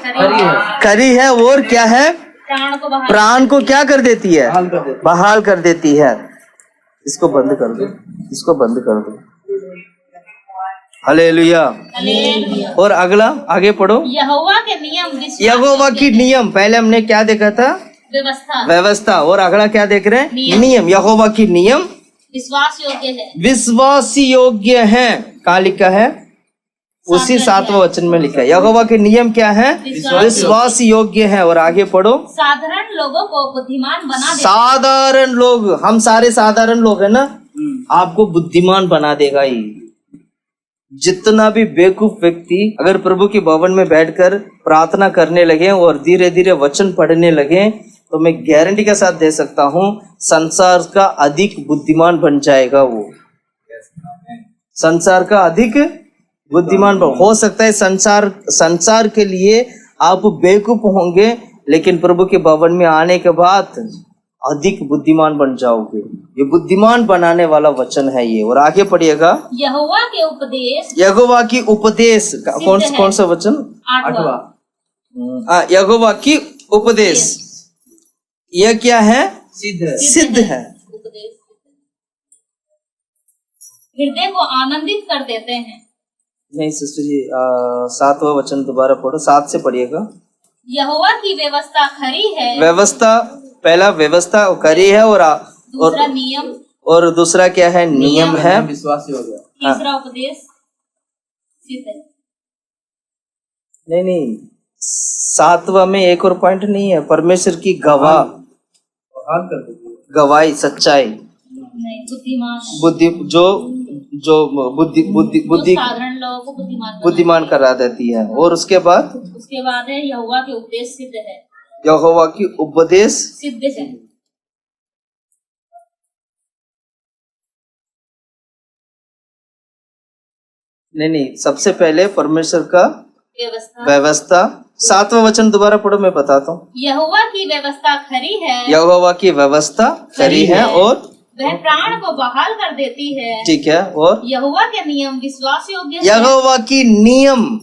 Speaker 1: खरी है और क्या है? प्राण को क्या कर देती है? बहाल कर देती है। इसको बंद कर दो, इसको बंद कर दो। हालेलुया। और अगला आगे पढ़ो।
Speaker 2: यहोवा के नियम
Speaker 1: यहोवा की नियम, पहले हमने क्या देखा था? व्यवस्था। और अगला क्या देख रहे हैं? नियम। यहोवा की नियम
Speaker 2: विश्वास योग्य है।
Speaker 1: विश्वास योग्य है। कहाँ लिखा है? उसी 7वां वचन में लिखा है। यहोवा के नियम क्या है? विश्वास योग्य है। और आगे पढ़ो।
Speaker 2: साधारण लोगों को बुद्धिमान बना देगा।
Speaker 1: साधारण लोग, हम सारे साधारण लोग है ना, आपको बुद्धिमान बना देगा ही। जितना भी बेवकूफ व्यक्ति अगर प्रभु के भवन में बैठकर प्रार्थना करने लगे और धीरे धीरे वचन पढ़ने लगे, तो मैं गारंटी के साथ दे सकता हूँ संसार का अधिक बुद्धिमान बन जाएगा वो। संसार का अधिक बुद्धिमान हो सकता है। संसार के लिए आप बेवकूफ होंगे, लेकिन प्रभु के भवन में आने के बाद अधिक बुद्धिमान बन जाओगे। ये बुद्धिमान बनाने वाला वचन है ये। और आगे पढ़िएगा।
Speaker 2: यहोवा के उपदेश,
Speaker 1: यहोवा की उपदेश, कौन सा वचन? 8वां। यहोवा की उपदेश, यह क्या है? सिद्ध है।
Speaker 2: हृदय को आनंदित कर देते हैं।
Speaker 1: नहीं सिस्टर जी, 7वां वचन दोबारा पढ़ो, 7 से पढ़िएगा।
Speaker 2: यहोवा की व्यवस्था खरी है।
Speaker 1: व्यवस्था, पहला व्यवस्था खरी है और
Speaker 2: दूसरा नियम,
Speaker 1: और दूसरा क्या है? नियम है।
Speaker 3: विश्वास योग्य।
Speaker 2: तीसरा उपदेश सिद्ध है।
Speaker 1: नहीं, 7वां में एक और पॉइंट नहीं है? परमेश्वर की गवाही, सच्चाई,
Speaker 2: बुद्धिमान,
Speaker 1: बुद्धि
Speaker 2: साधारण लोगों को
Speaker 1: बुद्धिमान करा देती है। और उसके बाद
Speaker 2: है यहोवा के उपदेश सिद्ध है।
Speaker 1: यहोवा की उपदेश
Speaker 2: सिद्ध है।
Speaker 1: नहीं, सबसे पहले परमेश्वर का व्यवस्था। 7वां वचन दोबारा पढ़ो, मैं बताता हूँ।
Speaker 2: यहोवा की व्यवस्था खरी है।
Speaker 1: यहोवा की व्यवस्था खरी है और
Speaker 2: वह प्राण को बहाल कर देती है।
Speaker 1: ठीक है। और
Speaker 2: यहोवा के नियम विश्वास योग्य है।
Speaker 1: यहोवा की नियम,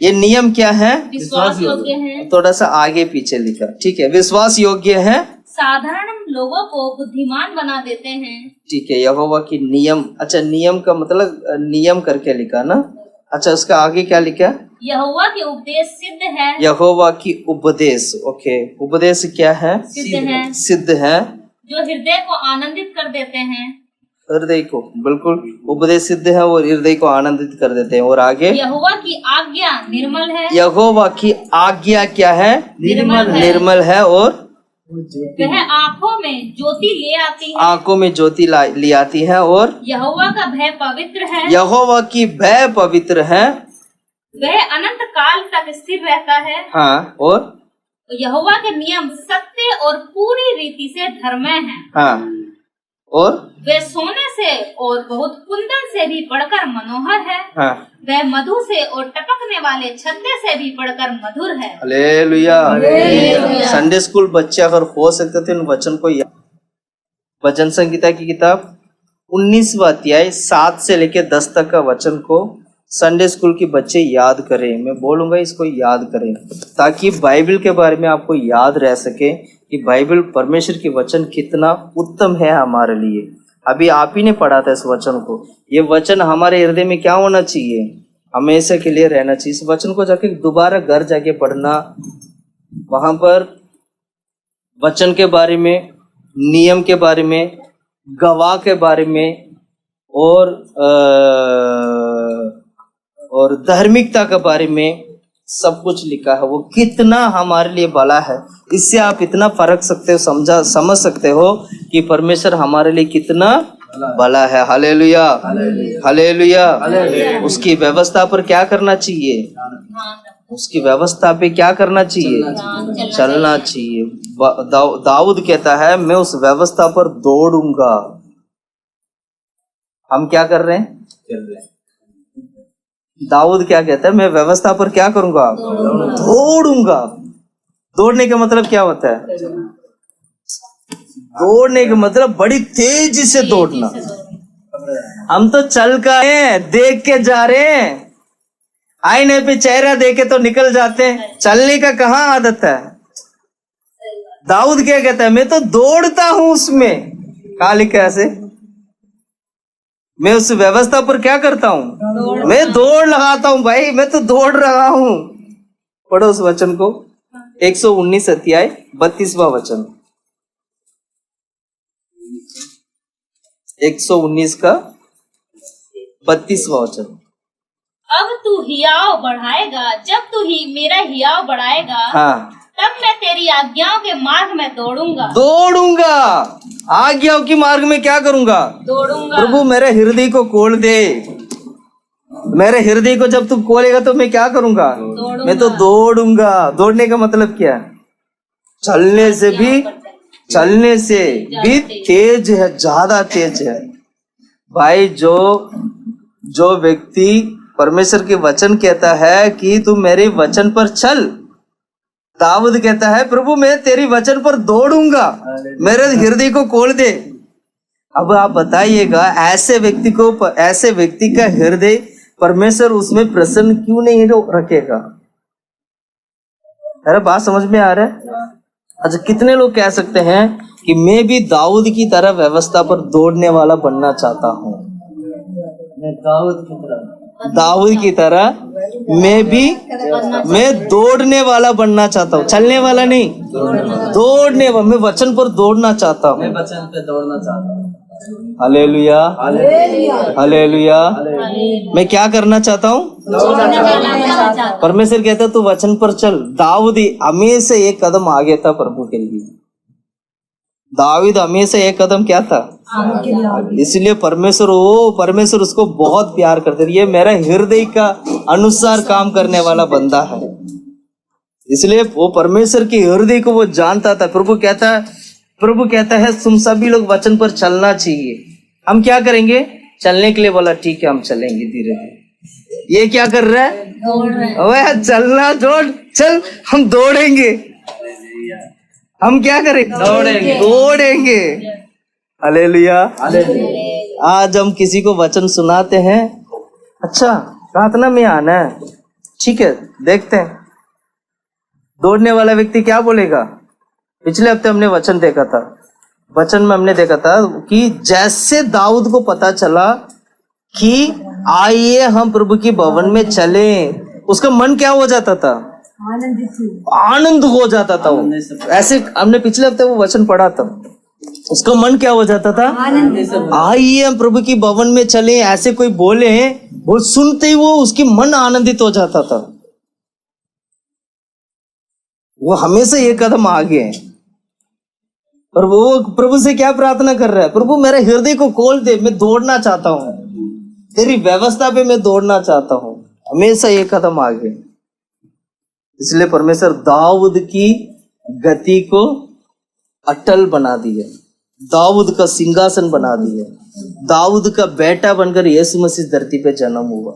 Speaker 1: ये नियम क्या है?
Speaker 2: विश्वास योग्य है।
Speaker 1: थोड़ा सा आगे पीछे लिखा, ठीक है। विश्वास योग्य है,
Speaker 2: साधारण लोगों को बुद्धिमान बना देते हैं।
Speaker 1: ठीक है। यहोवा की नियम, अच्छा नियम का मतलब नियम करके लिखा ना। अच्छा उसका आगे क्या लिखा?
Speaker 2: यहोवा के उपदेश सिद्ध है।
Speaker 1: यहोवा की उपदेश, ओके। उपदेश क्या है? सिद्ध है,
Speaker 2: जो हृदय को आनंदित कर देते हैं।
Speaker 1: हृदय को, बिल्कुल, उपदेश सिद्ध है और हृदय को आनंदित कर देते हैं। और आगे
Speaker 2: यहोवा की आज्ञा निर्मल है।
Speaker 1: यहोवा की आज्ञा क्या है? निर्मल है। और
Speaker 2: वह आँखों में ज्योति ले आती है।
Speaker 1: आँखों में ज्योति ले आती है। और
Speaker 2: यहोवा का भय पवित्र है।
Speaker 1: यहोवा की भय पवित्र है।
Speaker 2: वह अनंत काल तक स्थिर रहता है।
Speaker 1: हाँ। और
Speaker 2: यहोवा के नियम सत्य और पूरी रीति से धर्ममय हैं।
Speaker 1: हाँ। और
Speaker 2: वे सोने से और बहुत कुंदन से भी बढ़कर मनोहर है।
Speaker 1: हाँ।
Speaker 2: वह मधु से और टपकने वाले छत्ते से भी बढ़कर मधुर है।
Speaker 1: हालेलुया। संडे स्कूल बच्चे अगर हो सकते थे इन वचन को याद। वचन संहिता की किताब 19वां अध्याय 7 से लेकर 10 तक का वचन को संडे स्कूल के बच्चे याद करें। मैं बोलूंगा इसको याद करें, ताकि बाइबल के बारे में आपको याद रह सके कि बाइबल परमेश्वर की वचन कितना उत्तम है हमारे लिए। अभी आप ही ने पढ़ा था इस वचन को। ये वचन हमारे हृदय में क्या होना चाहिए? हमेशा के लिए रहना चाहिए। इस वचन को जाके दोबारा घर जाके पढ़ना, वहां पर वचन के बारे में, नियम के बारे में, गवाह के बारे में और धार्मिकता के बारे में सब कुछ लिखा है। वो कितना हमारे लिए भला है, इससे आप इतना फर्क समझ सकते हो कि परमेश्वर हमारे लिए कितना भला है। Hallelujah, hallelujah. उसकी व्यवस्था पर क्या करना चाहिए? उसकी व्यवस्था पे क्या करना चाहिए? चलना चाहिए। दाऊद कहता है मैं उस व्यवस्था पर दौड़ूंगा। हम क्या कर रहे हैं?
Speaker 3: चल रहे हैं।
Speaker 1: दाऊद क्या कहता है? मैं व्यवस्था पर क्या करूंगा? दौड़ूंगा। दौड़ने का मतलब क्या होता है? दौड़ने का मतलब बड़ी तेजी से दौड़ना। हम तो चल का है, देख के जा रहे हैं, आईने पे चेहरा देखे तो निकल जाते हैं, चलने का कहाँ आदत है। दाऊद क्या कहता है? मैं तो दौड़ता हूं उसमें। कहा लिखा है ऐसे? मैं उस व्यवस्था पर क्या करता हूं? मैं दौड़ लगाता हूं भाई, मैं तो दौड़ रहा हूं। पढ़ो उस वचन को, 119 अध्याय 32वां वचन। 119 का 32वां वचन।
Speaker 2: अब तू हियाव बढ़ाएगा, जब तू ही मेरा हियाव बढ़ाएगा,
Speaker 1: हाँ,
Speaker 2: तब मैं तेरी आज्ञाओं के मार्ग में दौड़ूंगा।
Speaker 1: दौड़ूंगा। आज्ञाओं की मार्ग में क्या करूंगा?
Speaker 2: दौड़ूंगा।
Speaker 1: प्रभु मेरे हृदय को खोल दे। मेरे हृदय को जब तू खोलेगा तो मैं क्या करूंगा? मैं तो दौड़ूंगा। दौड़ने का मतलब क्या है? चलने से भी तेज है, ज्यादा तेज है भाई। जो व्यक्ति परमेश्वर के वचन कहता है कि तू मेरे वचन पर चल, दाऊद कहता है प्रभु मैं तेरी वचन पर दौड़ूंगा, मेरे हृदय को खोल दे। अब आप बताइएगा ऐसे व्यक्ति का हृदय परमेश्वर उसमें प्रसन्न क्यों नहीं रखेगा? अरे बात समझ में आ रहा है? अच्छा, कितने लोग कह सकते हैं कि मैं भी दाऊद की तरह व्यवस्था पर दौड़ने वाला बनना चाहता हूँ?
Speaker 3: मैं
Speaker 1: दाऊद की तरह मैं दौड़ने वाला बनना चाहता हूँ, चलने वाला नहीं, दौड़ने वाला। मैं वचन पर दौड़ना चाहता हूँ।
Speaker 3: मैं वचन पे दौड़ना चाहता हूँ।
Speaker 1: Hallelujah, hallelujah. मैं क्या करना चाहता हूँ? परमेश्वर कहता तू वचन पर चल। दाऊद हमेशा एक कदम आगे था प्रभु के लिए। दाऊद हमेशा एक कदम क्या था? इसलिए परमेश्वर उसको बहुत प्यार करते थे। ये मेरा हृदय का अनुसार काम करने वाला बंदा है। इसलिए वो परमेश्वर के हृदय को वो जानता था। प्रभु कहता है तुम सभी लोग वचन पर चलना चाहिए। हम क्या करेंगे? चलने के लिए बोला ठीक है हम चलेंगे धीरे धीरे। ये क्या कर रहा है? वह चलना चल, हम दौड़ेंगे। हम क्या करेंगे? दौड़ेंगे। हालेलुया। आज हम किसी को वचन सुनाते हैं, अच्छा प्रार्थना में आना है, ठीक है, देखते हैं दौड़ने वाला व्यक्ति क्या बोलेगा। पिछले हफ्ते हमने वचन देखा था, वचन में हमने देखा था कि जैसे दाऊद को पता चला कि आइए हम प्रभु की भवन में चलें, उसका मन क्या हो जाता था? आनंद हो जाता था वो। ऐसे हमने पिछले हफ्ते वो वचन पढ़ा था, उसका मन क्या हो जाता था? आइए हम प्रभु की भवन में चले। ऐसे कोई बोले वो सुनते ही वो उसकी मन आनंदित हो जाता था। वो हमेशा ये कदम आगे है। और वो प्रभु से क्या प्रार्थना कर रहा है? प्रभु मेरे हृदय को खोल दे, मैं दौड़ना चाहता हूँ, तेरी व्यवस्था पे मैं दौड़ना चाहता हूँ। हमेशा ये कदम आगे। इसलिए परमेश्वर दाऊद की गति को अटल बना दिया, दाऊद का सिंहासन बना दिया, दाऊद का बेटा बनकर यीशु मसीह धरती पे जन्म हुआ।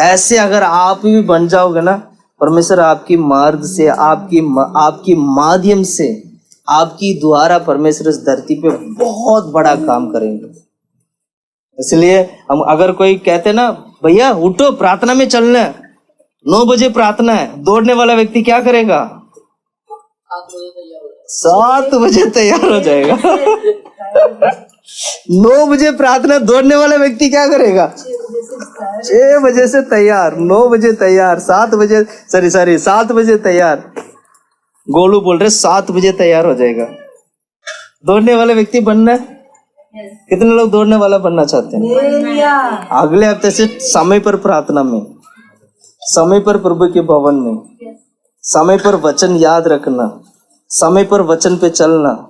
Speaker 1: ऐसे अगर आप भी बन जाओगे ना, परमेश्वर आपकी मार्ग से, आपकी माध्यम से, आपकी द्वारा परमेश्वर इस धरती पे बहुत बड़ा काम करेंगे। इसलिए हम अगर कोई कहते ना भैया उठो प्रार्थना में चलना है, 9 बजे प्रार्थना है, दौड़ने वाला व्यक्ति क्या करेगा? 7 बजे तैयार हो जाएगा। 9 बजे प्रार्थना, दौड़ने वाला व्यक्ति क्या करेगा? 6 बजे से तैयार, 9 बजे तैयार, 7 बजे तैयार। गोलू बोल रहे 7 बजे तैयार हो जाएगा। दौड़ने वाला व्यक्ति बनना है। कितने लोग दौड़ने वाला बनना चाहते हैं? अगले हफ्ते से समय पर प्रार्थना में, समय पर प्रभु के भवन में, समय पर वचन याद रखना, समय पर वचन पे चलना,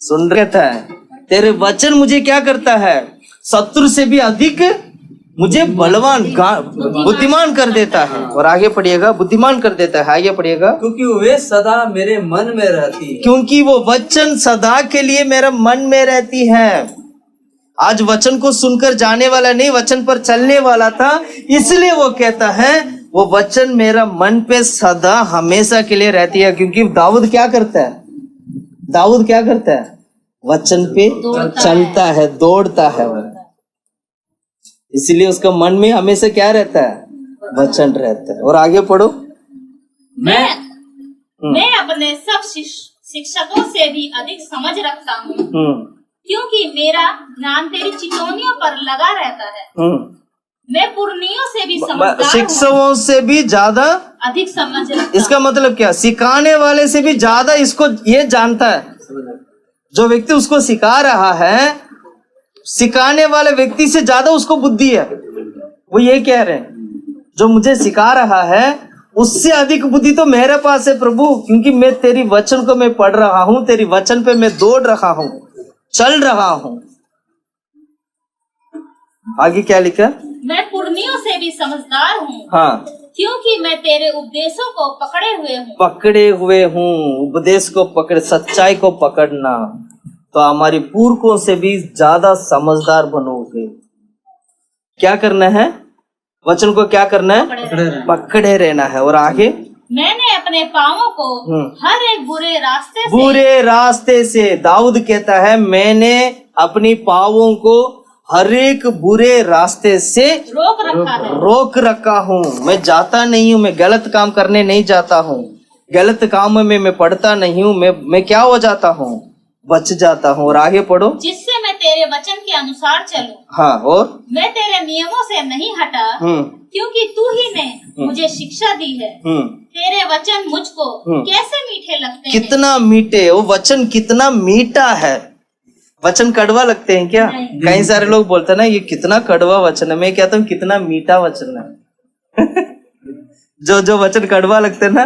Speaker 1: सुन रहता है, तेरे वचन मुझे क्या करता है, शत्रु से भी अधिक मुझे बलवान बुद्धिमान कर देता है। और आगे पढ़िएगा, बुद्धिमान कर देता है, आगे पढ़िएगा।
Speaker 3: क्योंकि वे सदा मेरे मन में रहती है।
Speaker 1: क्योंकि वो वचन सदा के लिए मेरा मन में रहती है। आज वचन को सुनकर जाने वाला नहीं, वचन पर चलने वाला था, इसलिए वो कहता है वो वचन मेरा मन पे सदा हमेशा के लिए रहती है। क्योंकि दाऊद क्या करता है, दाऊद क्या करता है, वचन पे चलता है, दौड़ता है वो, इसलिए उसका मन में हमेशा क्या रहता है, वचन रहता है। और आगे पढ़ो।
Speaker 2: मैं अपने सब शिक्षकों से भी अधिक समझ रखता हूँ, क्योंकि मेरा ध्यान तेरी चितौनियों पर लगा रहता है। मैं पुरनियों से भी समझदार हूँ,
Speaker 1: शिक्षकों से भी ज्यादा
Speaker 2: अधिक समझ रखता।
Speaker 1: इसका मतलब क्या, सिखाने वाले से भी ज्यादा इसको ये जानता है। जो व्यक्ति उसको सिखा रहा है, सिखाने वाले व्यक्ति से ज्यादा उसको बुद्धि है। वो ये कह रहे हैं, जो मुझे सिखा रहा है उससे अधिक बुद्धि तो मेरे पास है प्रभु, क्योंकि मैं तेरी वचन को मैं पढ़ रहा हूँ, तेरी वचन पे मैं दौड़ रहा हूँ, चल रहा हूँ। आगे क्या लिखा,
Speaker 2: मैं पुरनियों से भी समझदार हूँ,
Speaker 1: हाँ,
Speaker 2: क्योंकि मैं तेरे उपदेशों को पकड़े हुए हूँ।
Speaker 1: पकड़े हुए हूँ, उपदेश को पकड़, सच्चाई को पकड़ना, तो हमारी पुरखों से भी ज्यादा समझदार बनोगे। क्या करना है, वचन को क्या करना है, पकड़े रहना है। और आगे,
Speaker 2: मैंने अपने पाँवों को हर एक
Speaker 1: बुरे रास्ते से, दाऊद कहता है मैंने अपनी पाँवों को हर एक बुरे रास्ते से रोक रखा हूँ। मैं जाता नहीं हूँ, मैं गलत काम करने नहीं जाता हूँ, गलत काम में मैं पढ़ता नहीं हूँ, मैं क्या हो जाता हूँ, बच जाता हूँ। और आगे पढ़ो,
Speaker 2: जिससे मैं तेरे वचन के अनुसार चलूं।
Speaker 1: हाँ, और
Speaker 2: मैं तेरे नियमों से नहीं हटा, क्योंकि तू ही ने मुझे शिक्षा दी है। तेरे वचन मुझको कैसे मीठे लगते हैं।
Speaker 1: कितना मीठे, वो वचन कितना मीठा है। वचन कड़वा लगते हैं क्या? कई सारे लोग बोलते हैं ना ये कितना कड़वा वचन है, मैं कहता हूँ कितना मीठा वचन है। जो वचन कड़वा लगते हैं ना,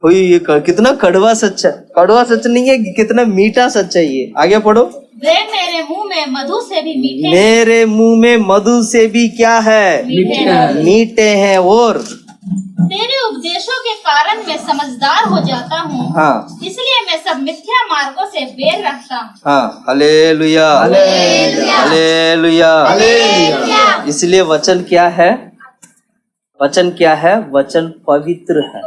Speaker 1: ये कितना कड़वा सच है, कड़वा सच नहीं है, कितना मीठा सच है ये। आगे पढ़ो,
Speaker 2: वे मेरे मुंह में मधु से भी मीठे,
Speaker 1: मेरे मुंह में मधु से भी क्या है, मीठे हैं। और
Speaker 2: तेरे उपदेशों के कारण मैं समझदार हो जाता हूँ,
Speaker 1: हाँ,
Speaker 2: इसलिए मैं सब मिथ्या मार्गों से बेर रखता हूँ।
Speaker 1: हाँ, हालेलुया, हालेलुया। इसलिए वचन क्या है, वचन क्या है, वचन पवित्र है,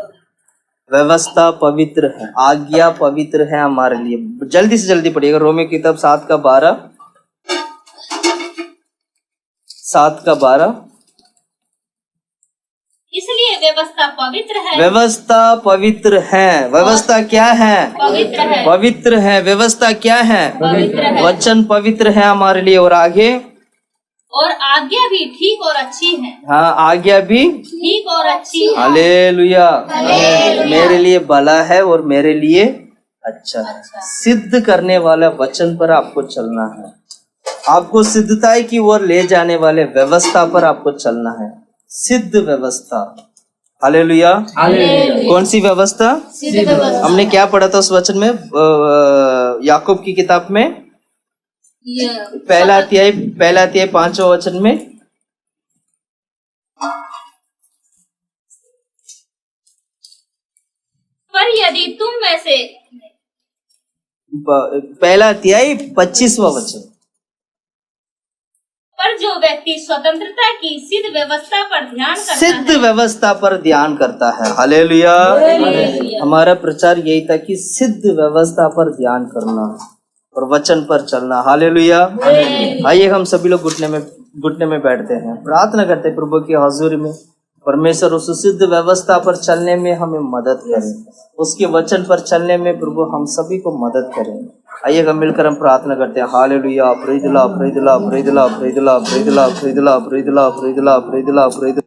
Speaker 1: व्यवस्था पवित्र है, आज्ञा पवित्र है हमारे लिए। जल्दी से जल्दी पढ़िएगा, रोमी की किताब 7:12।
Speaker 2: इसलिए व्यवस्था पवित्र है,
Speaker 1: व्यवस्था पवित्र है। व्यवस्था क्या है,
Speaker 2: पवित्र है,
Speaker 1: पवित्र है। व्यवस्था क्या है,
Speaker 2: पवित्र है।
Speaker 1: वचन पवित्र है हमारे लिए। और आगे,
Speaker 2: और आज्ञा भी ठीक और अच्छी है।
Speaker 1: हाँ, आज्ञा भी
Speaker 2: ठीक और अच्छी है।
Speaker 1: हालेलुया, मेरे लिए भला है और मेरे लिए अच्छा है। सिद्ध करने वाला वचन पर आपको चलना है, आपको सिद्धताई की ओर ले जाने वाले व्यवस्था पर आपको चलना है, सिद्ध व्यवस्था। हालेलुया। कौन सी व्यवस्था?
Speaker 2: सिद्ध व्यवस्था।
Speaker 1: हमने क्या पढ़ा था उस वचन में, याकूब की किताब में पहला अध्याय 5वां वचन में,
Speaker 2: पर यदि तुम में से,
Speaker 1: पहला अध्याय 25वां वचन,
Speaker 2: पर जो व्यक्ति स्वतंत्रता की सिद्ध व्यवस्था पर ध्यान करता
Speaker 1: सिद्ध
Speaker 2: है,
Speaker 1: व्यवस्था पर ध्यान करता है। हालेलुया।
Speaker 2: हालेलुया।
Speaker 1: हमारा प्रचार यही था कि सिद्ध व्यवस्था पर ध्यान करना और वचन पर चलना। हालेलुया। आइए हम सभी लोग घुटने में बैठते हैं, प्रार्थना करते हैं प्रभु की हजूरी में, परमेश्वर उस सिद्ध व्यवस्था पर चलने में हमें मदद करें, उसके वचन पर चलने में प्रभु हम सभी को मदद करें। आइए हम मिलकर हम प्रार्थना करते हैं। Hallelujah. Praise the Lord, praise the Lord, praise the Lord, praise the Lord, praise the Lord, praise the Lord, praise the Lord, praise the Lord, praise the Lord, praise the Lord.